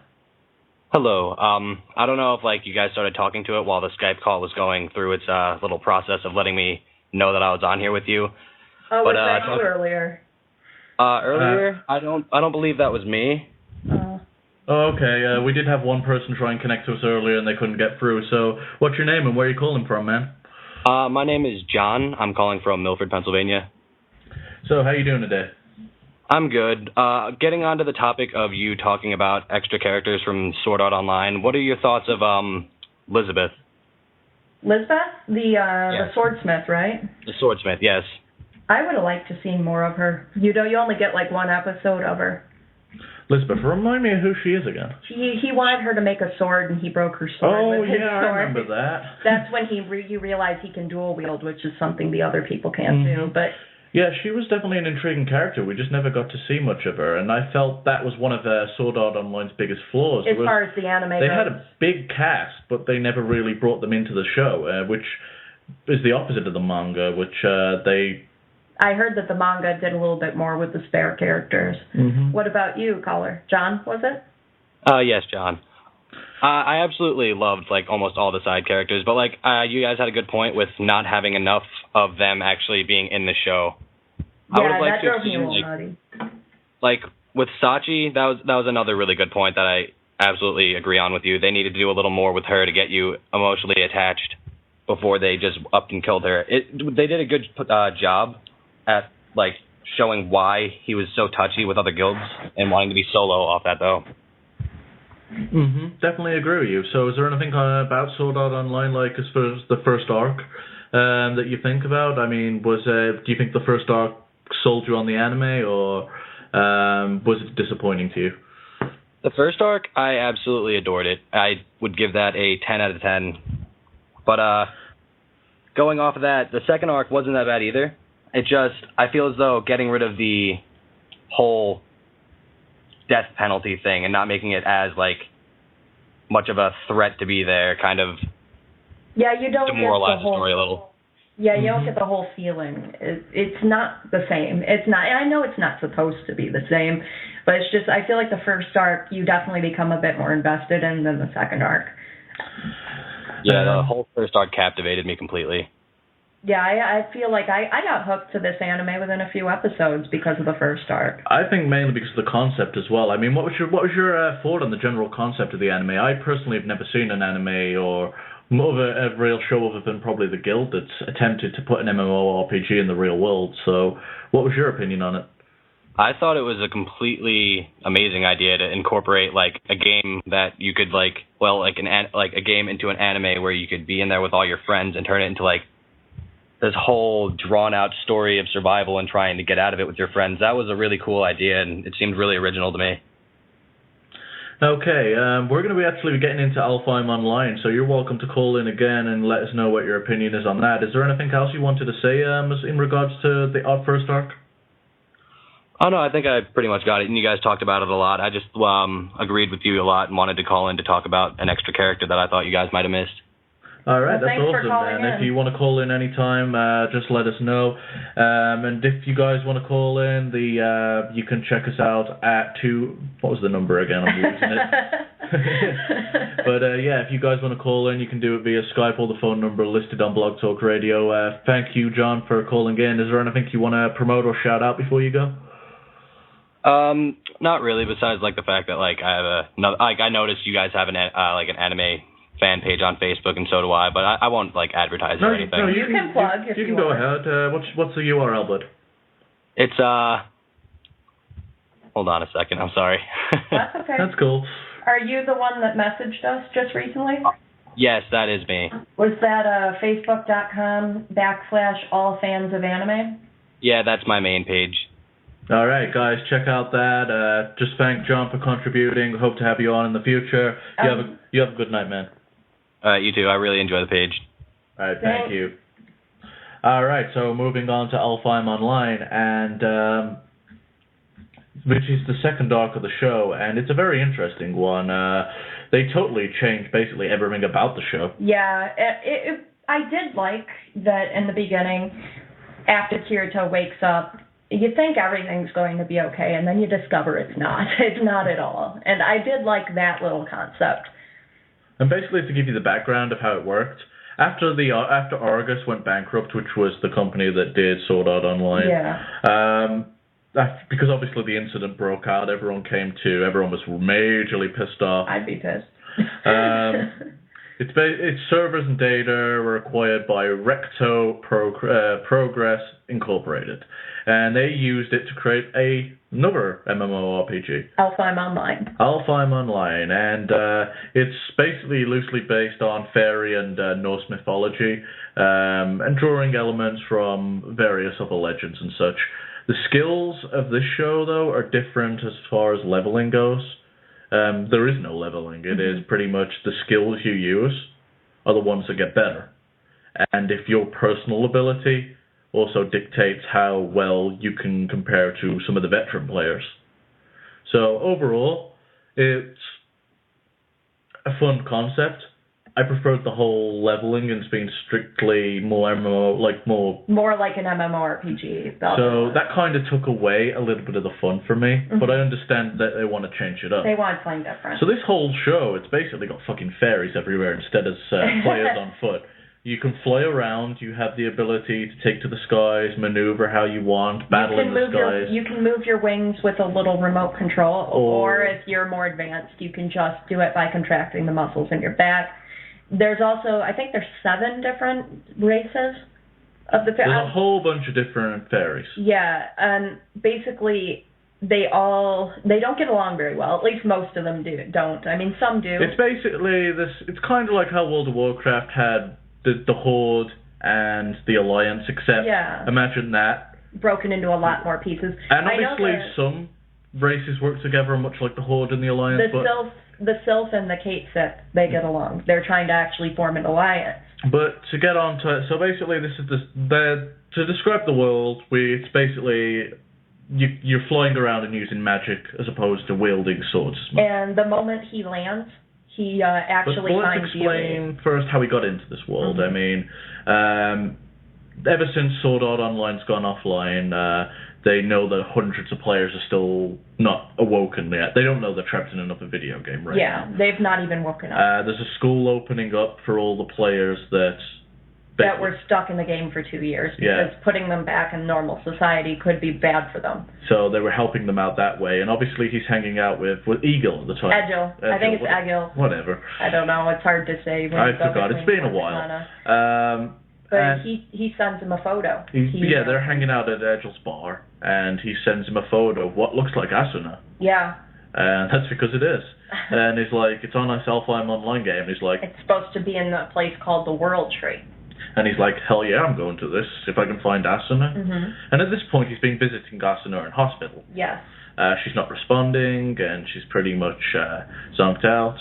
Hello. I don't know if you guys started talking to it while the Skype call was going through its little process of letting me know that I was on here with you. Oh, was that you earlier? Earlier? I don't believe that was me. Oh, okay. We did have one person try and connect to us earlier and they couldn't get through. So, what's your name and where are you calling from, man? My name is John. I'm calling from Milford, Pennsylvania. So, how you doing today? I'm good. Getting on to the topic of you talking about extra characters from Sword Art Online, what are your thoughts of Elizabeth? Elizabeth? The swordsmith, right? The swordsmith, yes. I would have liked to see more of her. You only get one episode of her. Elizabeth, remind me of who she is again. He wanted her to make a sword, and he broke her sword with his sword. I remember that. That's when you realize he can dual wield, which is something the other people can't do. But yeah, she was definitely an intriguing character. We just never got to see much of her, and I felt that was one of Sword Art Online's biggest flaws. As far as the anime goes. They had a big cast, but they never really brought them into the show, which is the opposite of the manga, which I heard that the manga did a little bit more with the spare characters. Mm-hmm. What about you, caller? John, was it? Yes, John. I absolutely loved almost all the side characters, but you guys had a good point with not having enough of them actually being in the show. Yeah, that drove me a little nutty. With Sachi, that was another really good point that I absolutely agree on with you. They needed to do a little more with her to get you emotionally attached before they just upped and killed her. They did a good job at showing why he was so touchy with other guilds and wanting to be solo off that though. Definitely agree with you. So is there anything about Sword Art Online as far as the first arc that you think about? I mean, do you think the first arc sold you on the anime, or was it disappointing to you? The first arc, I absolutely adored it. I would give that a 10 out of 10. But going off of that, the second arc wasn't that bad either. I feel as though getting rid of the whole death penalty thing and not making it as much of a threat to be there kind of you don't demoralized the story a little. Yeah, you don't get the whole feeling. It's not the same. It's not. And I know it's not supposed to be the same, but it's just I feel like the first arc you definitely become a bit more invested in than the second arc. Yeah, the whole first arc captivated me completely. Yeah, I feel like I got hooked to this anime within a few episodes because of the first arc. I think mainly because of the concept as well. I mean, what was your thought on the general concept of the anime? I personally have never seen an anime or a real show other than probably the Guild that's attempted to put an MMORPG in the real world. So, what was your opinion on it? I thought it was a completely amazing idea to incorporate like a game that you could like a game into an anime where you could be in there with all your friends and turn it into like this whole drawn out story of survival and trying to get out of it with your friends. That was a really cool idea, and it seemed really original to me. Okay, we're going to be actually getting into Alfheim Online, so you're welcome to call in again and let us know what your opinion is on that. Is there anything else you wanted to say in regards to the first arc? Oh, no, I think I pretty much got it, and you guys talked about it a lot. I just agreed with you a lot and wanted to call in to talk about an extra character that I thought you guys might have missed. All right, well, that's awesome, man. If you want to call in anytime, just let us know. And if you guys want to call in, you can check us out at what was the number again? I'm losing it. But yeah, if you guys want to call in, you can do it via Skype or the phone number listed on Blog Talk Radio. Thank you, John, for calling in. Is there anything you want to promote or shout out before you go? Not really. Besides, like the fact that like I noticed you guys have an anime fan page on Facebook, and so do I. But I won't like advertise or anything. No, you can plug if you can go ahead. What's the URL, bud? It's Hold on a second. I'm sorry. That's okay. That's cool. Are you the one that messaged us just recently? Yes, that is me. Was that facebook.com/allfansofanime? Yeah, that's my main page. All right, guys, check out that. Just thank John for contributing. Hope to have you on in the future. You have a good night, man. You too. I really enjoy the page. All right, thank you. All right, so moving on to Alfheim Online, and which is the second arc of the show, and it's a very interesting one. They totally changed basically everything about the show. Yeah, I did like that in the beginning, after Kirito wakes up, you think everything's going to be okay, and then you discover it's not. It's not at all. And I did like that little concept. And basically, to give you the background of how it worked, after Argus went bankrupt, which was the company that did Sword Art Online, because obviously the incident broke out, everyone was majorly pissed off. I'd be pissed. Its servers and data were acquired by Recto Progress Incorporated, and they used it to create another MMORPG. Alfheim Online. Alfheim Online, and it's basically loosely based on fairy and Norse mythology, and drawing elements from various other legends and such. The skills of this show, though, are different as far as leveling goes. There is no leveling. It is pretty much the skills you use are the ones that get better. And if your personal ability also dictates how well you can compare to some of the veteran players. So overall, it's a fun concept. I preferred the whole leveling and being strictly more MMO, more like an MMORPG. So that kind of took away a little bit of the fun for me, but I understand that they want to change it up. They want something different. So this whole show, it's basically got fucking fairies everywhere instead of players on foot. You can fly around, you have the ability to take to the skies, maneuver how you want, battle in the skies. You can move your wings with a little remote control, or if you're more advanced, you can just do it by contracting the muscles in your back. There's also, I think there's 7 different races of the fairies. There's a whole bunch of different fairies. Yeah, and basically they don't get along very well. At least most of them don't. I mean, some do. It's basically this. It's kind of like how World of Warcraft had the Horde and the Alliance, except imagine that broken into a lot more pieces. And obviously some races work together, much like the Horde and the Alliance. The Sylph and the Kate Sith, they get along. They're trying to actually form an alliance. But to get on to it, so basically this is to describe the world, it's basically you're flying around and using magic as opposed to wielding swords. And the moment he lands, he actually finds you. Let's explain first how we got into this world. I mean, ever since Sword Art Online's gone offline, they know that hundreds of players are still not awoken yet. They don't know they're trapped in another video game now. They've not even woken up. There's a school opening up for all the players that that were stuck in the game for 2 years, because putting them back in normal society could be bad for them. So they were helping them out that way, and obviously he's hanging out with Eagle at the time. Egil. I think it's Egil. Whatever. I don't know. It's hard to say. I forgot. It's been a while. But he sends him a photo. They're hanging out at Egil's bar, and he sends him a photo of what looks like Asuna. Yeah. And that's because it is. And he's like, it's on a Selfheim online game. He's like, it's supposed to be in a place called the World Tree. And he's like, hell yeah, I'm going to this if I can find Asuna. Mm-hmm. And at this point, he's been visiting Asuna in hospital. Yes. She's not responding, and she's pretty much zonked out.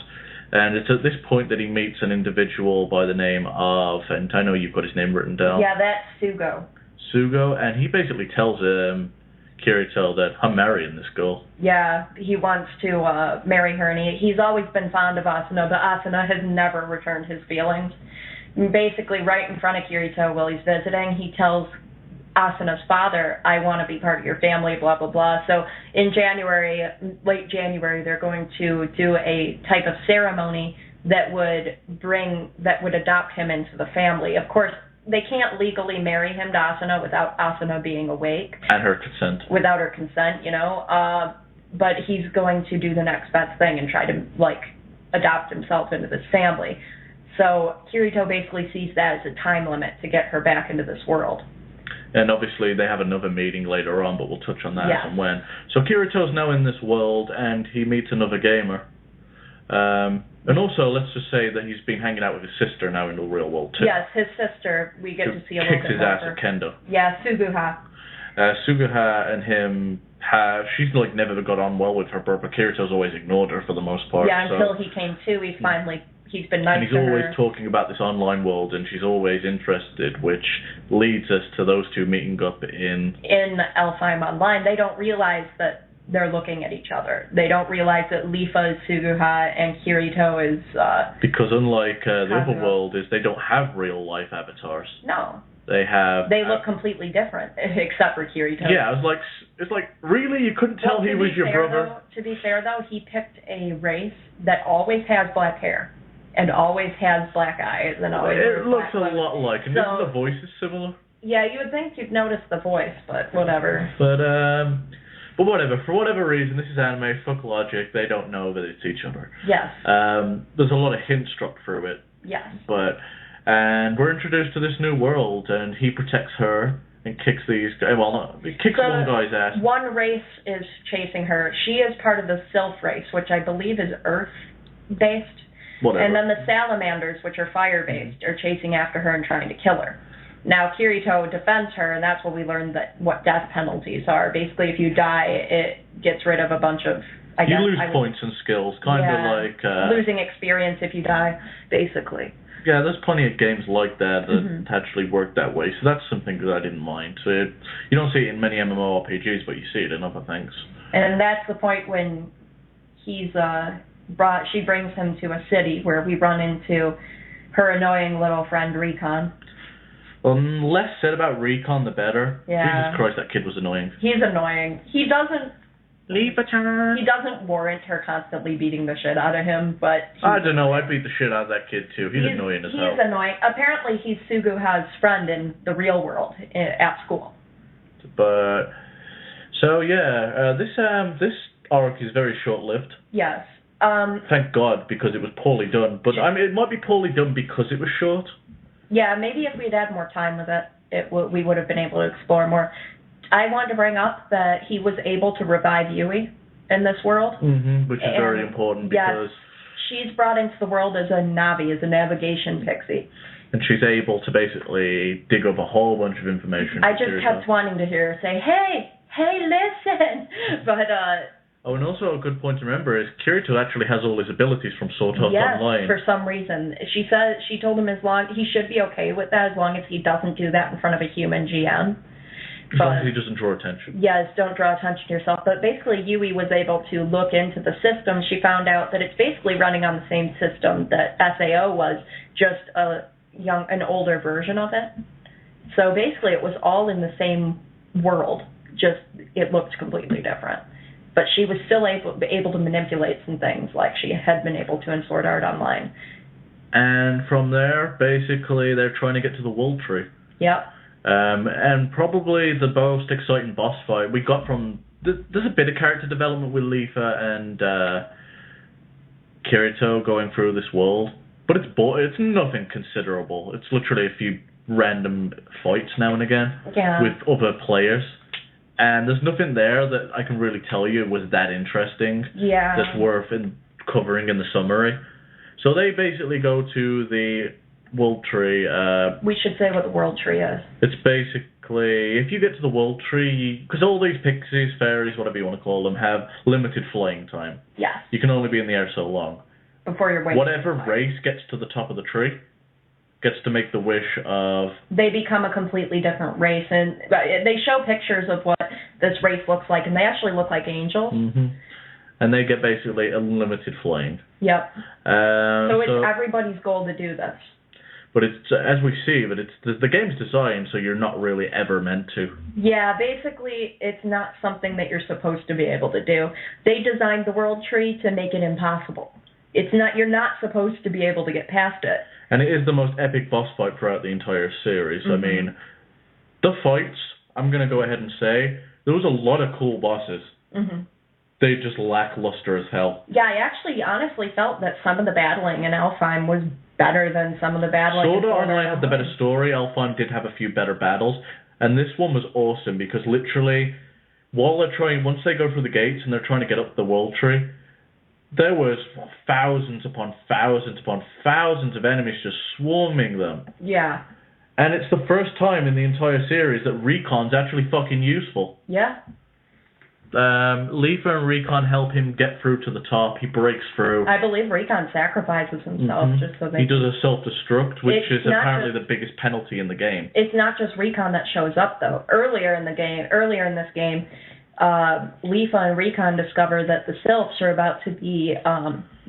And it's at this point that he meets an individual by the name of, and I know you've got his name written down. Yeah, that's Sugo. Sugo, and he basically tells Kirito that I'm marrying this girl. Yeah, he wants to marry her, and he's always been fond of Asuna, but Asuna has never returned his feelings. And basically, right in front of Kirito while he's visiting, he tells Asuna's father, I want to be part of your family, blah, blah, blah. So in late January, they're going to do a type of ceremony that would adopt him into the family. Of course, they can't legally marry him to Asuna without Asuna being awake. And her consent. Without her consent, but he's going to do the next best thing and try to, adopt himself into this family. So Kirito basically sees that as a time limit to get her back into this world. And obviously they have another meeting later on, but we'll touch on that as and when. So Kirito's now in this world, and he meets another gamer. And also, let's just say that he's been hanging out with his sister now in the real world, too. Yes, his sister, we get to see a little bit kicks his ass at Kendo. Yeah, Suguha. Suguha and him she's never got on well with her, but Kirito's always ignored her for the most part. Yeah, until he came to, he's been nice to her. And he's always talking about this online world, and she's always interested, which leads us to those two meeting up in Elfheim Online. They don't realize that they're looking at each other. They don't realize that Lifa is Suguha and Kirito is... because unlike the other world, they don't have real-life avatars. No. They look completely different, except for Kirito. Yeah, it's like, really? You couldn't tell he was your brother? To be fair, though, he picked a race that always has black hair and always has black eyes and always it looks a lot like, and isn't the voice is similar? Yeah, you would think you'd notice the voice, but whatever. But whatever, for whatever reason, this is anime, fuck logic, they don't know that it's each other. Yes. There's a lot of hints struck through it. Yes. And we're introduced to this new world, and he protects her and kicks these guys. Well, no, he kicks one guy's ass. One race is chasing her. She is part of the Sylph race, which I believe is Earth-based. Whatever. And then the Salamanders, which are fire-based, are chasing after her and trying to kill her. Now, Kirito defends her, and that's what we learned what death penalties are. Basically, if you die, it gets rid of a bunch of... You lose points and skills, kind of like... losing experience if you die, basically. Yeah, there's plenty of games like that actually work that way, so that's something that I didn't mind. So you don't see it in many MMORPGs, but you see it in other things. And that's the point when she brings him to a city where we run into her annoying little friend Recon. Less said about Recon, the better. Yeah. Jesus Christ, that kid was annoying. He's annoying. He doesn't warrant her constantly beating the shit out of him, but... I don't know, I'd beat the shit out of that kid, too. He's annoying as hell. He's annoying. Apparently, he's Suguha's friend in the real world, at school. But... So, yeah, this arc is very short-lived. Yes. Thank God, because it was poorly done. But, it might be poorly done because it was short. Yeah, maybe if we'd had more time with it, we would have been able to explore more. I wanted to bring up that he was able to revive Yui in this world. Which is very important because... she's brought into the world as a Navi, as a navigation pixie. And she's able to basically dig up a whole bunch of information. I just kept wanting to hear her say, hey, listen! But, and also a good point to remember is Kirito actually has all his abilities from Sword Art Online. Yes, for some reason. She told him he should be okay with that as long as he doesn't do that in front of a human GM. As long as he doesn't draw attention. Yes, don't draw attention to yourself. But basically, Yui was able to look into the system. She found out that it's basically running on the same system that SAO was, just an older version of it. So basically, it was all in the same world, just it looked completely different. But she was still able to manipulate some things like she had been able to in Sword Art Online. And from there, basically, they're trying to get to the World Tree. Yep. And probably the most exciting boss fight we got from... There's a bit of character development with Leafa and Kirito going through this world. But it's nothing considerable. It's literally a few random fights now and again with other players. And there's nothing there that I can really tell you was that interesting. Yeah. That's worth covering in the summary. So they basically go to the World Tree. We should say what the World Tree is. It's basically, if you get to the World Tree, because all these pixies, fairies, whatever you want to call them, have limited flying time. Yes. You can only be in the air so long. Before you're waiting. Whatever race gets to the top of the tree gets to make the wish of... They become a completely different race, and they show pictures of what this race looks like, and they actually look like angels. Mm-hmm. And they get basically unlimited flying. Yep. So it's everybody's goal to do this. But it's, as we see, but it's the game's designed so you're not really ever meant to. Yeah, basically it's not something that you're supposed to be able to do. They designed the World Tree to make it impossible. You're not supposed to be able to get past it. And it is the most epic boss fight throughout the entire series. Mm-hmm. I mean, the fights, I'm going to go ahead and say, there was a lot of cool bosses. Mm-hmm. They just lackluster as hell. Yeah, I actually honestly felt that some of the battling in Alfheim was better than some of the battling in Sword Art Online had the better story. Alfheim did have a few better battles. And this one was awesome because literally, once they go through the gates and they're trying to get up the World Tree, there was thousands upon thousands upon thousands of enemies just swarming them. Yeah. And it's the first time in the entire series that Recon's actually fucking useful. Yeah. Leafa and Recon help him get through to the top. He breaks through. I believe Recon sacrifices himself just so they... He does a self-destruct, which is apparently the biggest penalty in the game. It's not just Recon that shows up, though. Earlier in this game, Leafa and Recon discover that the Sylphs are about to be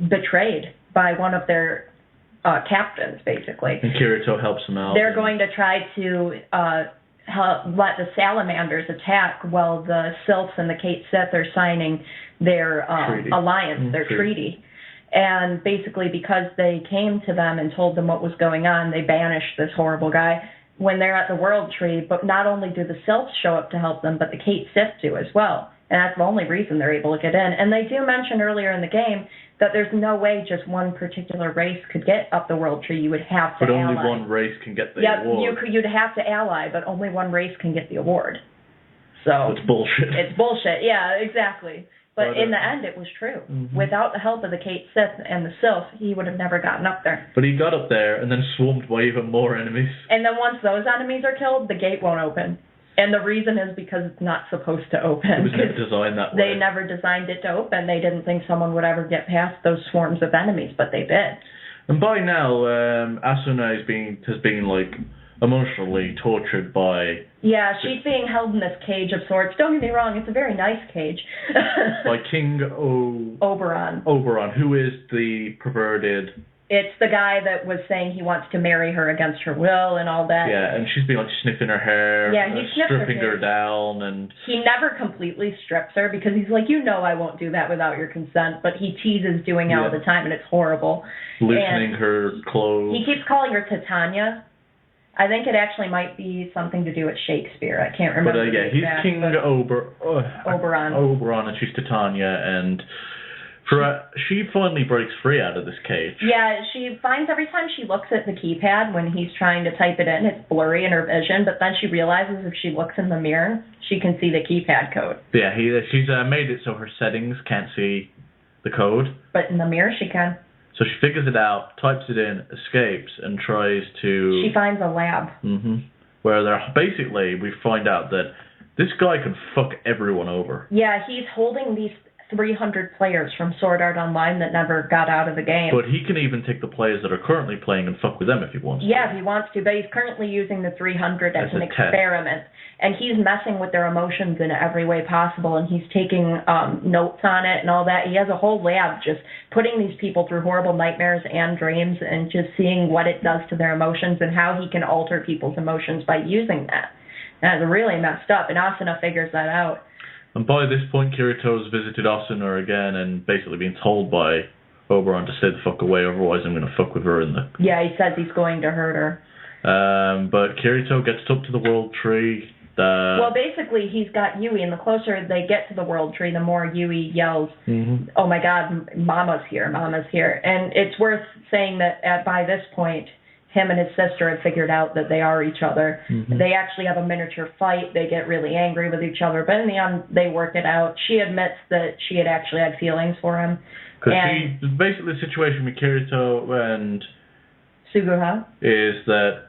betrayed by one of their captains, basically. And Kirito helps them out. They're going to try to let the Salamanders attack while the Sylphs and the Kate Sith are signing their alliance, their treaty. And basically, because they came to them and told them what was going on, they banished this horrible guy. When they're at the World Tree, but not only do the Sylphs show up to help them, but the Kate Sith do as well. And that's the only reason they're able to get in. And they do mention earlier in the game that there's no way just one particular race could get up the World Tree. You would have to ally. But only one race can get the award. You'd have to ally, but only one race can get the award. So it's bullshit. It's bullshit, yeah, exactly. But in the end, it was true. Mm-hmm. Without the help of the Kate Sith and the Sylph, he would have never gotten up there. But he got up there and then swarmed by even more enemies. And then once those enemies are killed, the gate won't open. And the reason is because it's not supposed to open. It was never designed that way. They never designed it to open. They didn't think someone would ever get past those swarms of enemies, but they did. And by now, Asuna has been like emotionally tortured by... Yeah, she's being held in this cage of sorts. Don't get me wrong, it's a very nice cage. by King Oberon. Oberon, who is the perverted... It's the guy that was saying he wants to marry her against her will and all that. Yeah, and she's been like sniffing her hair, stripping her down, and... He never completely strips her because he's like, I won't do that without your consent, but he teases doing it all the time, and it's horrible. Loosening her clothes. He keeps calling her Titania. I think it actually might be something to do with Shakespeare. I can't remember. But he's King Oberon. Oberon, and she's Titania, and... she finally breaks free out of this cage. Yeah, she finds every time she looks at the keypad when he's trying to type it in, it's blurry in her vision, but then she realizes if she looks in the mirror, she can see the keypad code. Yeah, she's made it so her settings can't see the code. But in the mirror she can. So she figures it out, types it in, escapes, and tries to... She finds a lab. Where we find out that this guy can fuck everyone over. Yeah, he's holding these 300 players from Sword Art Online that never got out of the game. But he can even take the players that are currently playing and fuck with them if he wants to. Yeah, if he wants to, but he's currently using the 300 as an experiment. And he's messing with their emotions in every way possible, and he's taking notes on it and all that. He has a whole lab just putting these people through horrible nightmares and dreams and just seeing what it does to their emotions and how he can alter people's emotions by using that. And it's really messed up, and Asuna figures that out. And by this point, Kirito's visited Asuna again and basically been told by Oberon to stay the fuck away, otherwise I'm going to fuck with her in the... Yeah, he says he's going to hurt her. But Kirito gets up to the World Tree. Well, basically, he's got Yui, and the closer they get to the World Tree, the more Yui yells, "Oh my God, Mama's here, Mama's here!" And it's worth saying that by this point, him and his sister have figured out that they are each other. They actually have a miniature fight. They get really angry with each other, but in the end, they work it out. She admits that she had actually had feelings for him. Because basically the situation with Kirito and Suguha is that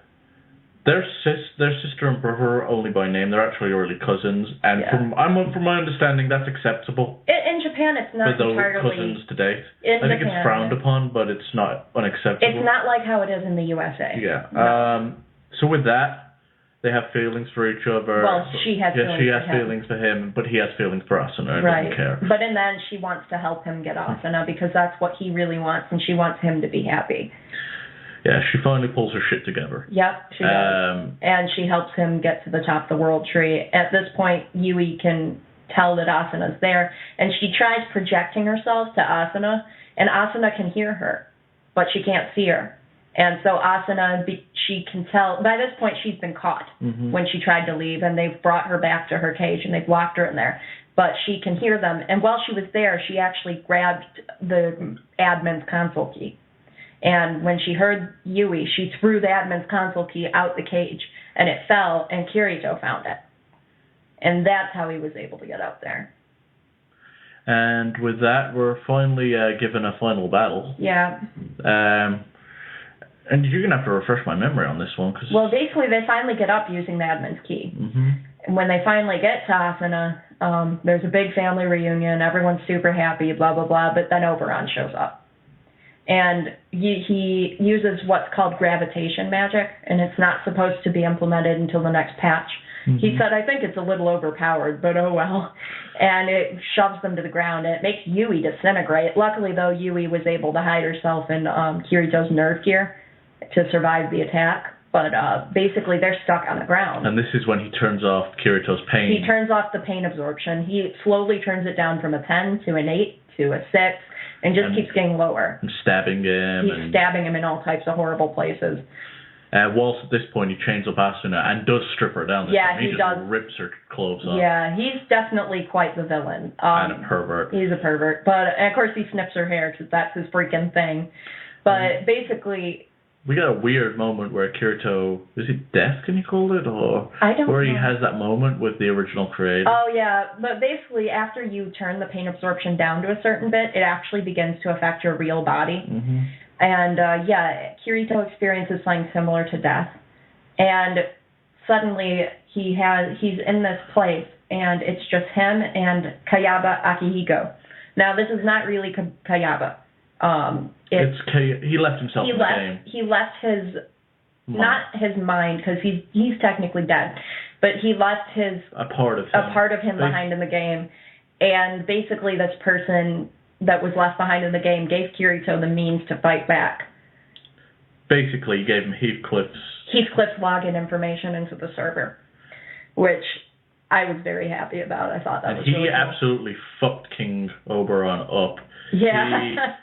their sister and brother are only by name. They're actually early cousins, and from my understanding, that's acceptable. In Japan, it's not for those entirely cousins to date. I think it's frowned upon, but it's not unacceptable. It's not like how it is in the USA. Yeah. No. So with that, they have feelings for each other. Well, she has feelings. She has for him. feelings for him, but he has feelings for Asuna. Right. Doesn't care. But in the end, she wants to help him get Asuna because that's what he really wants, and she wants him to be happy. Yeah, she finally pulls her shit together. Yep, she does. And she helps him get to the top of the World Tree. At this point, Yui can tell that Asuna's there, and she tries projecting herself to Asuna, and Asuna can hear her, but she can't see her. And so Asuna, she can tell, by this point she's been caught when she tried to leave, and they've brought her back to her cage, and they've locked her in there. But she can hear them, and while she was there, she actually grabbed the admin's console key. And when she heard Yui, she threw the admin's console key out the cage, and it fell, and Kirito found it. And that's how he was able to get out there. And with that, we're finally given a final battle. Yeah. And you're going to have to refresh my memory on this one. Well, basically, they finally get up using the admin's key. And when they finally get to Asuna, there's a big family reunion, everyone's super happy, blah, blah, blah, but then Oberon shows up. And he uses what's called gravitation magic, and it's not supposed to be implemented until the next patch. He said, I think it's a little overpowered, but oh well. And it shoves them to the ground, and it makes Yui disintegrate. Luckily, though, Yui was able to hide herself in Kirito's nerve gear to survive the attack. But basically, they're stuck on the ground. And this is when he turns off Kirito's pain. He turns off the pain absorption. He slowly turns it down from a 10 to an 8 to a 6. And just keeps getting lower. And stabbing him. He's stabbing him in all types of horrible places. Whilst at this point he chains up Asuna and does strip her down. He just does. Rips her clothes off. Yeah, he's definitely quite the villain. And a pervert. He's a pervert. But, of course, he snips her hair because that's his freaking thing. But basically... We got a weird moment where Kirito, is it death, can you call it? Or I don't know. Where he has that moment with the original creator. Oh, yeah. But basically, after you turn the pain absorption down to a certain bit, it actually begins to affect your real body. And, Kirito experiences something similar to death. And suddenly, he's in this place, and it's just him and Kayaba Akihiko. Now, this is not really Kayaba. He left himself in the game. He left his not his mind, because he's technically dead, but he left a part of him behind in the game, and basically this person that was left behind in the game gave Kirito the means to fight back. Basically, he gave him Heathcliff's login information into the server, which I was very happy about. I thought that was really cool. He absolutely fucked King Oberon up. Yeah.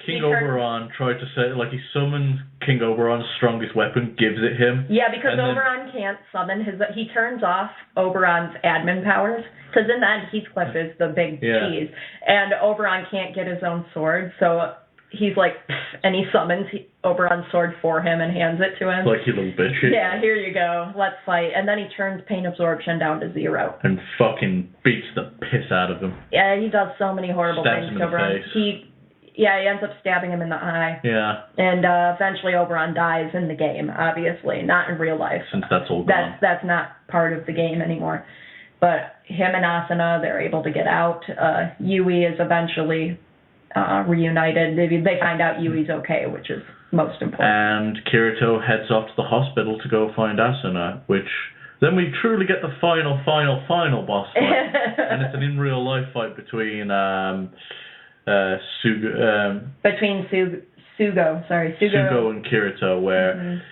King Oberon tried to say, he summons King Oberon's strongest weapon, gives it him. Yeah, because Oberon can't summon he turns off Oberon's admin powers, because in the end, Heathcliff is the big cheese, and Oberon can't get his own sword, so he's like, and he summons Oberon's sword for him and hands it to him. Like, you little bitch. Yeah, here you go, let's fight. And then he turns pain absorption down to 0. And fucking beats the piss out of him. Yeah, he does so many horrible things to Oberon. He ends up stabbing him in the eye. Yeah. And eventually Oberon dies in the game, obviously, not in real life. Since that's all gone. That's not part of the game anymore. But him and Asuna, they're able to get out. Yui is eventually reunited. They find out Yui's okay, which is most important. And Kirito heads off to the hospital to go find Asuna, which... Then we truly get the final boss fight. And it's an in-real-life fight between... between Sugo, sorry. Sugo and Kirito, where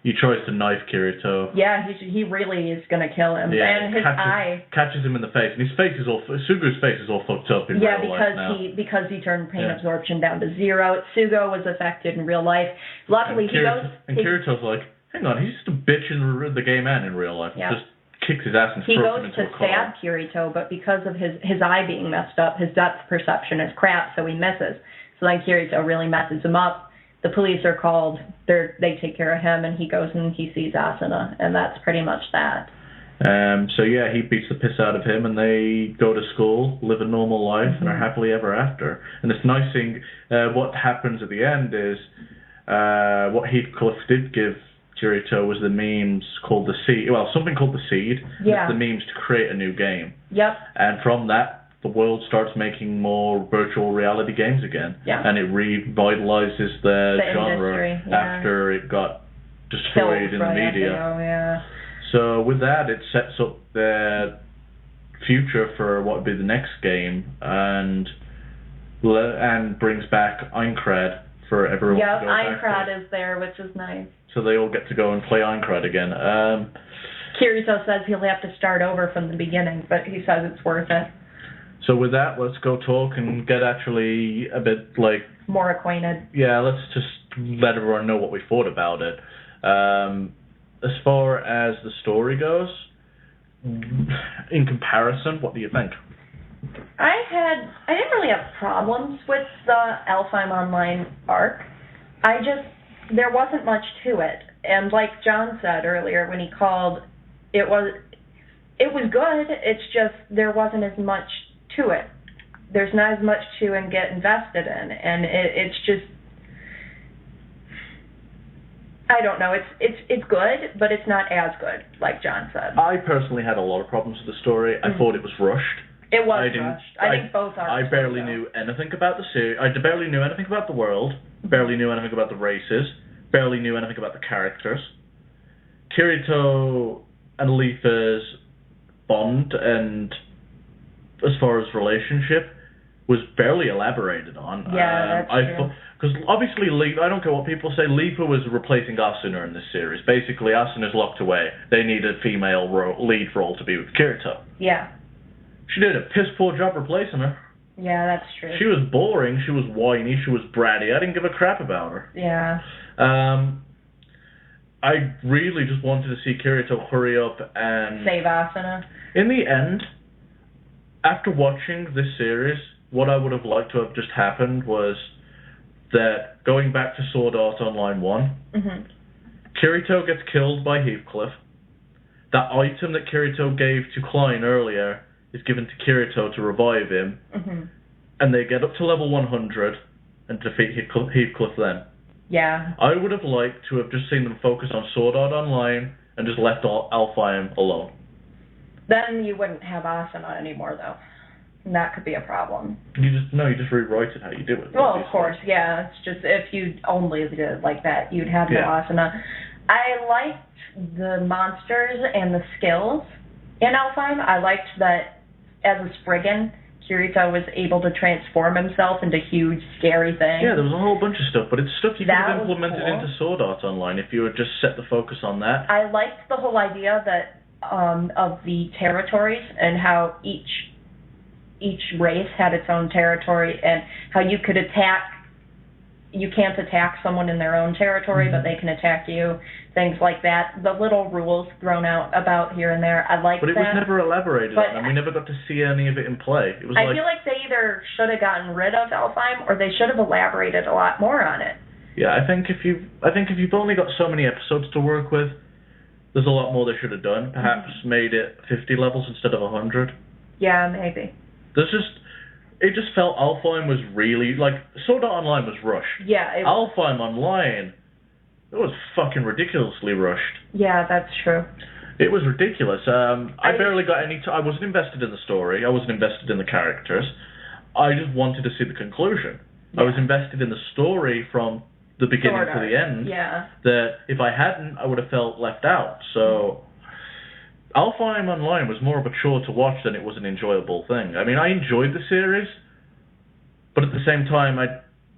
he tries to knife Kirito. Yeah, he really is going to kill him. Yeah, and his eye catches him in the face, and his face is all Sugo's face is all fucked up in real life now. because he turned pain absorption down to 0. Sugo was affected in real life. Luckily, Kirito's like, hang on, he's just a bitch in the game and in real life. Yeah. Just kicks his ass and he throws goes him into to a car. stab Kirito, but because of his eye being messed up, his depth perception is crap, so he misses. So then Kirito really messes him up. The police are called. They take care of him, and he goes and he sees Asuna, and that's pretty much that. So yeah, he beats the piss out of him, and they go to school, live a normal life, and are happily ever after. And it's nice thing. What happens at the end is what Heathcliff did give Kirito was the memes called the seed. Well, something called the seed. Yeah. It's the memes to create a new game. Yep. And from that, the world starts making more virtual reality games again. Yeah. And it revitalizes the genre industry, after it got destroyed in the media. Yeah. So with that, it sets up the future for what would be the next game, and brings back Aincrad for everyone to go back to. Aincrad is there, which is nice. So they all get to go and play Aincrad again. Kirito says he'll have to start over from the beginning, but he says it's worth it. So with that, let's go talk and get actually a bit more acquainted. Yeah, let's just let everyone know what we thought about it. As far as the story goes, in comparison, what do you think? I didn't really have problems with the Alfheim Online arc. There wasn't much to it, and like John said earlier when he called, it was good. It's just there wasn't as much to it. There's not as much to and get invested in, and it's just, I don't know. It's good, but it's not as good, like John said. I personally had a lot of problems with the story. I thought it was rushed. It was rushed. I think both are. I barely knew anything about the series. I barely knew anything about the world. Barely knew anything about the races. Barely knew anything about the characters. Kirito and Leafa's bond, and as far as relationship, was barely elaborated on. Yeah, that's true. Because obviously, I don't care what people say, Leafa was replacing Asuna in this series. Basically, Asuna's locked away. They need a female lead role to be with Kirito. Yeah. She did a piss-poor job replacing her. Yeah, that's true. She was boring, she was whiny, she was bratty. I didn't give a crap about her. Yeah. I really just wanted to see Kirito hurry up and save Asuna. In the end, after watching this series, what I would have liked to have just happened was that going back to Sword Art Online 1, Kirito gets killed by Heathcliff. That item that Kirito gave to Klein earlier is given to Kirito to revive him, and they get up to level 100 and defeat Heathcliff then. Yeah. I would have liked to have just seen them focus on Sword Art Online and just left Alfheim alone. Then you wouldn't have Asuna anymore, though. And that could be a problem. You just rewrite it how you do it. Well, of course, yeah. It's just if you only did it like that, you'd have no Asuna. I liked the monsters and the skills in Alfheim. I liked that as a Spriggan, Kirito was able to transform himself into huge, scary things. Yeah, there was a whole bunch of stuff, but it's stuff you could have implemented into Sword Art Online if you had just set the focus on that. I liked the whole idea that of the territories and how each race had its own territory and how you could attack. You can't attack someone in their own territory, but they can attack you. Things like that. The little rules thrown out about here and there. I like that. But it was never elaborated on, and we never got to see any of it in play. It was I feel like they either should have gotten rid of Alfheim or they should have elaborated a lot more on it. Yeah, I think if you've only got so many episodes to work with, there's a lot more they should have done. Perhaps made it 50 levels instead of 100. Yeah, maybe. It just felt Alfheim was really, Sword Art Online was rushed. Yeah. Alfheim Online, it was fucking ridiculously rushed. Yeah, that's true. It was ridiculous. I barely got any I wasn't invested in the story. I wasn't invested in the characters. I just wanted to see the conclusion. Yeah. I was invested in the story from the beginning to the end. Yeah. That if I hadn't, I would have felt left out. So Alfheim Online was more of a chore to watch than it was an enjoyable thing. I mean, I enjoyed the series, but at the same time, I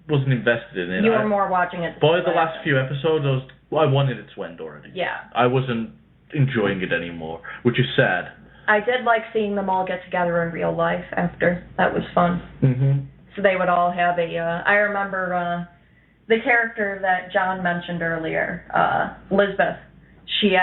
wasn't invested in it. You were more watching it. By the last few episodes, I wanted it to end already. Yeah. I wasn't enjoying it anymore, which is sad. I did like seeing them all get together in real life after. That was fun. Mm-hmm. So they would all have I remember the character that John mentioned earlier, Lisbeth. She'd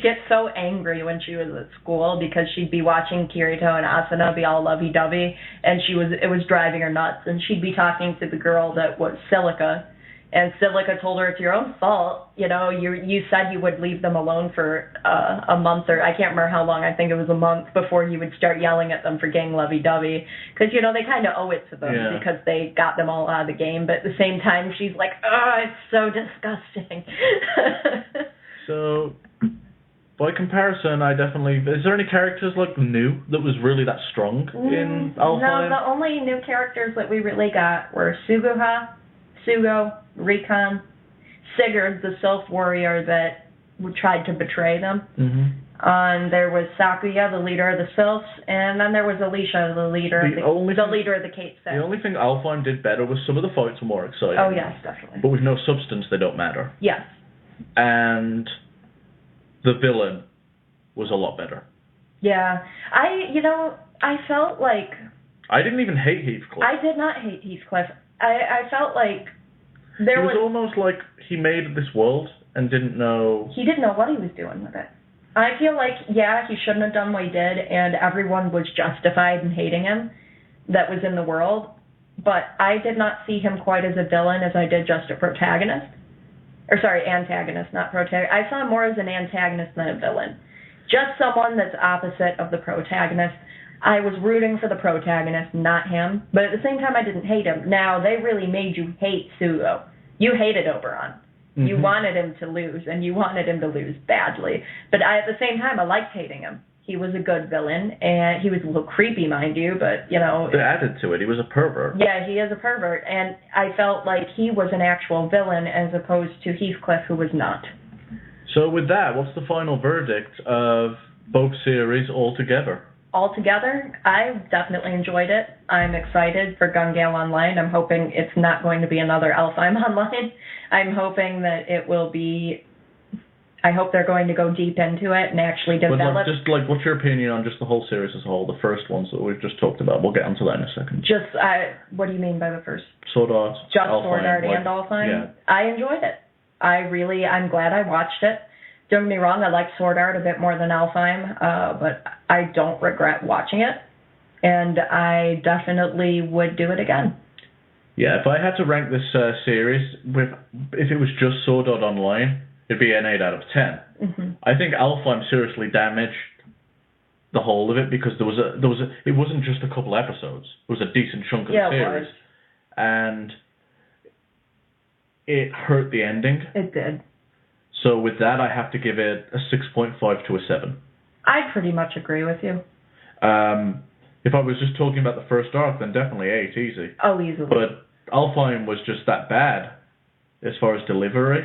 get so angry when she was at school because she'd be watching Kirito and Asuna be all lovey-dovey, and it was driving her nuts. And she'd be talking to the girl that was Silica, and Silica told her, it's your own fault. You know, you said you would leave them alone for a month, or I can't remember how long, I think it was a month, before you would start yelling at them for getting lovey-dovey. Because, you know, they kind of owe it to them because they got them all out of the game. But at the same time, she's like, oh, it's so disgusting. So, by comparison, is there any characters, like, new that was really that strong in Alpha? No, the only new characters that we really got were Sugo, Recon, Sigurd, the Sylph warrior that tried to betray them. Mm-hmm. And there was Sakuya, the leader of the Sylphs, and then there was Alicia, the leader of the Kate Six. The only thing Alfheim did better was some of the fights were more exciting. Oh, yes, definitely. But with no substance, they don't matter. Yes. And the villain was a lot better. Yeah. I felt like... I didn't even hate Heathcliff. I did not hate Heathcliff. I felt like it was almost like he made this world and didn't know... He didn't know what he was doing with it. I feel like, he shouldn't have done what he did, and everyone was justified in hating him that was in the world, but I did not see him quite as a villain as I did just a protagonist. Antagonist, not protagonist. I saw him more as an antagonist than a villain. Just someone that's opposite of the protagonist. I was rooting for the protagonist, not him, but at the same time I didn't hate him. Now, they really made you hate Sugo. You hated Oberon. Mm-hmm. You wanted him to lose, and you wanted him to lose badly. But at the same time, I liked hating him. He was a good villain, and he was a little creepy, mind you, but, you know... They added to it. He was a pervert. Yeah, he is a pervert, and I felt like he was an actual villain as opposed to Heathcliff, who was not. So with that, what's the final verdict of both series altogether? Altogether, I definitely enjoyed it. I'm excited for Gun Gale Online. I'm hoping it's not going to be another Alfheim Online. I'm hoping that it will be... I hope they're going to go deep into it and actually develop... But what's your opinion on just the whole series as a whole, the first ones that we've just talked about? We'll get onto that in a second. What do you mean by the first? Sword Art. Just Sword Art and Alfheim? Yeah. I enjoyed it. I'm glad I watched it. Don't get me wrong, I like Sword Art a bit more than Alfheim, but I don't regret watching it, and I definitely would do it again. Yeah, if I had to rank this series, if it was just Sword Art Online, it'd be an 8 out of 10. Mm-hmm. I think Alfheim seriously damaged the whole of it because it wasn't just a couple episodes. It was a decent chunk of the series. It was. And it hurt the ending. It did. So with that, I have to give it a 6.5 to a 7. I pretty much agree with you. If I was just talking about the first arc, then definitely 8, easy. Oh, easily. But Alfheim was just that bad as far as delivery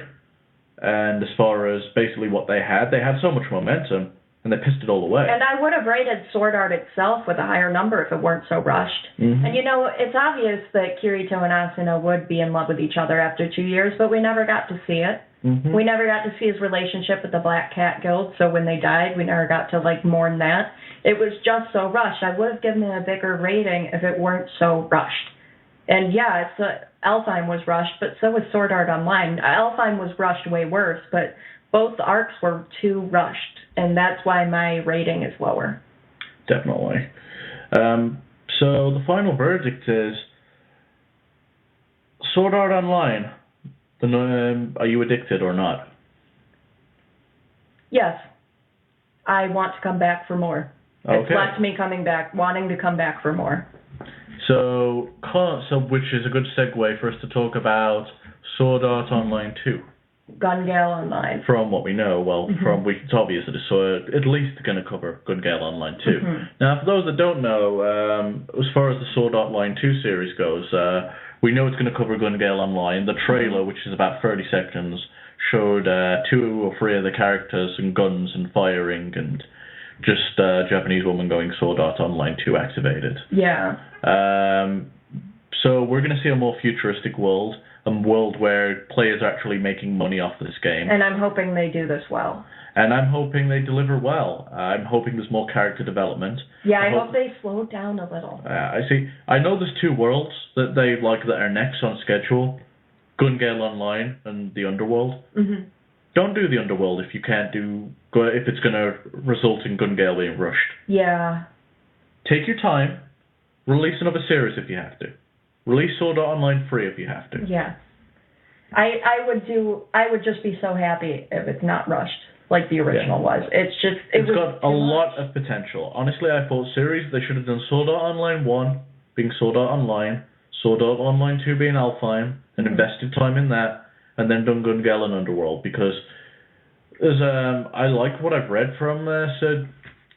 and as far as basically what they had. They had so much momentum, and they pissed it all away. And I would have rated Sword Art itself with a higher number if it weren't so rushed. Mm-hmm. And, it's obvious that Kirito and Asuna would be in love with each other after 2 years, but we never got to see it. Mm-hmm. We never got to see his relationship with the Black Cat Guild, so when they died, we never got to, mourn that. It was just so rushed. I would have given it a bigger rating if it weren't so rushed. And, yeah, Alfheim was rushed, but so was Sword Art Online. Alfheim was rushed way worse, but both arcs were too rushed, and that's why my rating is lower. Definitely. So the final verdict is Sword Art Online. Are you addicted or not? Yes. I want to come back for more. Okay. It's left me wanting to come back for more. So which is a good segue for us to talk about Sword Art Online 2. Gun Gale Online. From what we know, it's obvious that it's at least going to cover Gun Gale Online 2. Mm-hmm. Now, for those that don't know, as far as the Sword Art Online 2 series goes, we know it's going to cover Gun Gale Online. The trailer, which is about 30 seconds, showed 2 or 3 of the characters and guns and firing and just a Japanese woman going Sword Art Online 2 activated. Yeah. So we're going to see a more futuristic world, a world where players are actually making money off this game. And I'm hoping they do this well. And I'm hoping they deliver well. I'm hoping there's more character development. Yeah, I hope they slow it down a little. I see. I know there's 2 worlds that they like that are next on schedule: Gun-Gale Online and the Underworld. Mm-hmm. Don't do the Underworld if you can't if it's going to result in Gun-Gale being rushed. Yeah. Take your time. Release another series if you have to. Release Sword Art Online free if you have to. Yeah. I would just be so happy if it's not rushed like the original was. It's got a lot of potential. Honestly, I thought series they should have done Sword Art Online 1 being Sword Art Online, Sword Art Online 2 being Alfheim, and invested time in that, and then done Gun-Gale and Underworld, because I like what I've read from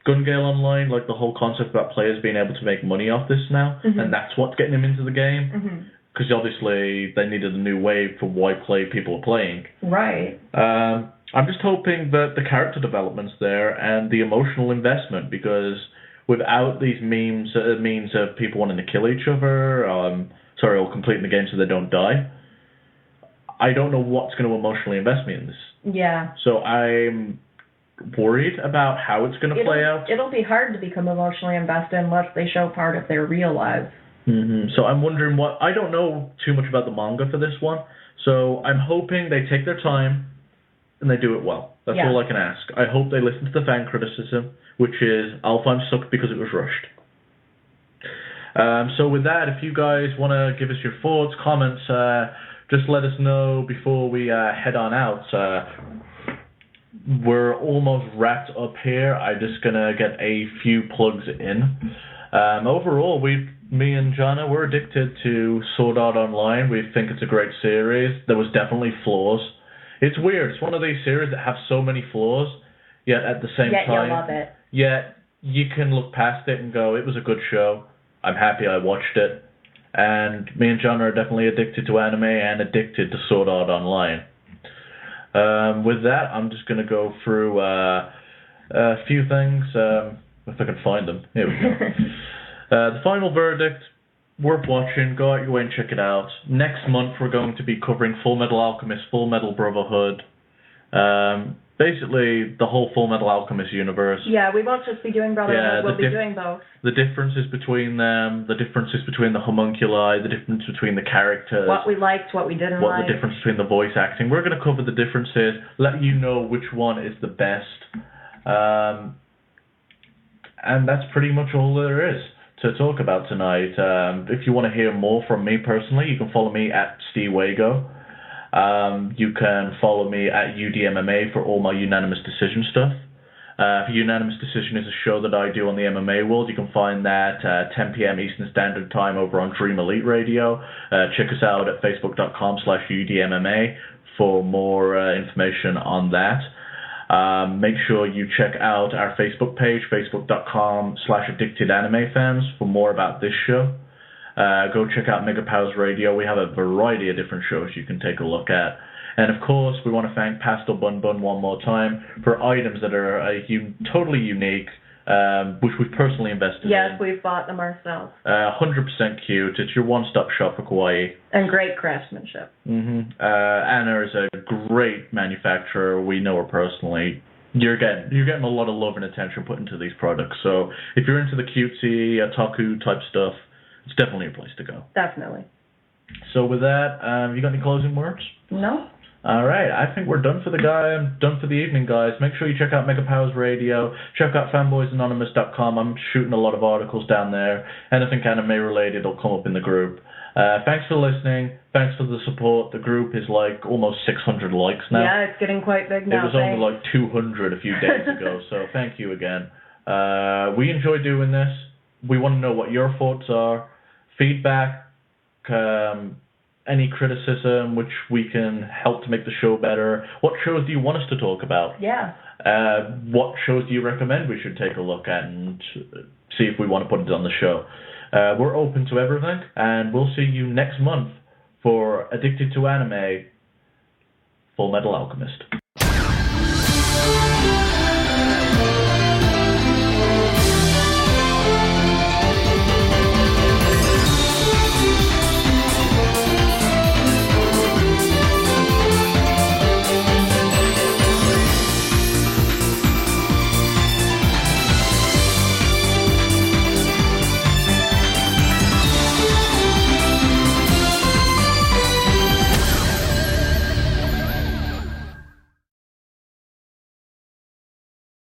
Gun-Gale Online, like the whole concept about players being able to make money off this now, and that's what's getting them into the game, because obviously they needed a new wave for why people are playing. Right. I'm just hoping that the character development's there and the emotional investment, because without these means of people wanting to kill each other, or completing the game so they don't die, I don't know what's going to emotionally invest me in this. Yeah. So I'm worried about how it's going to play out. It'll be hard to become emotionally invested unless they show part of their real lives. So I'm wondering I don't know too much about the manga for this one, so I'm hoping they take their time and they do it well. That's all I can ask. I hope they listen to the fan criticism, which is Alfheim sucked because it was rushed. So with that, if you guys want to give us your thoughts, comments, just let us know before we head on out. We're almost wrapped up here. I'm just going to get a few plugs in. Overall, me and Johnna, we're addicted to Sword Art Online. We think it's a great series. There was definitely flaws. It's weird. It's one of these series that have so many flaws, yet at the same time... Yet you love it. Yet you can look past it and go, it was a good show. I'm happy I watched it. And me and Johnna are definitely addicted to anime and addicted to Sword Art Online. With that, I'm just going to go through a few things, if I can find them. Here we go. The final verdict, worth watching. Go out your way and check it out. Next month, we're going to be covering Full Metal Alchemist, Full Metal Brotherhood. Basically, the whole Full Metal Alchemist universe. Yeah, we won't just be doing Brotherhood, we'll be doing both. The differences between them, the differences between the homunculi, the difference between the characters. What we liked, what we didn't like. The difference between the voice acting. We're going to cover the differences, let you know which one is the best. And that's pretty much all there is to talk about tonight. If you want to hear more from me personally, you can follow me at Wago. You can follow me at UDMMA for all my Unanimous Decision stuff. Unanimous Decision is a show that I do on the MMA world. You can find that 10 p.m. Eastern Standard Time over on Dream Elite Radio. Check us out at facebook.com/UDMMA for more information on that. Make sure you check out our Facebook page, facebook.com/AddictedAnimeFans for more about this show. Go check out Mega Powers Radio. We have a variety of different shows you can take a look at. And of course, we want to thank Pastel Bun Bun one more time for items that are totally unique, which we've personally invested in. Yes, we've bought them ourselves. 100% cute. It's your one-stop shop for kawaii. And great craftsmanship. Anna is a great manufacturer. We know her personally. You're getting a lot of love and attention put into these products. So if you're into the cutesy, otaku type stuff, it's definitely a place to go. Definitely. So with that, you got any closing words? No. All right, I think we're done for the evening, guys. Make sure you check out Mega Powers Radio. Check out fanboysanonymous.com. I'm shooting a lot of articles down there. Anything anime related will come up in the group. Thanks for listening. Thanks for the support. The group is like almost 600 likes now. Yeah, it's getting quite big now. It was only like 200 a few days ago, so thank you again. We enjoy doing this. We want to know what your thoughts are. Feedback, any criticism which we can help to make the show better. What shows do you want us to talk about? Yeah. What shows do you recommend we should take a look at and see if we want to put it on the show? We're open to everything, and we'll see you next month for Addicted to Anime, Full Metal Alchemist.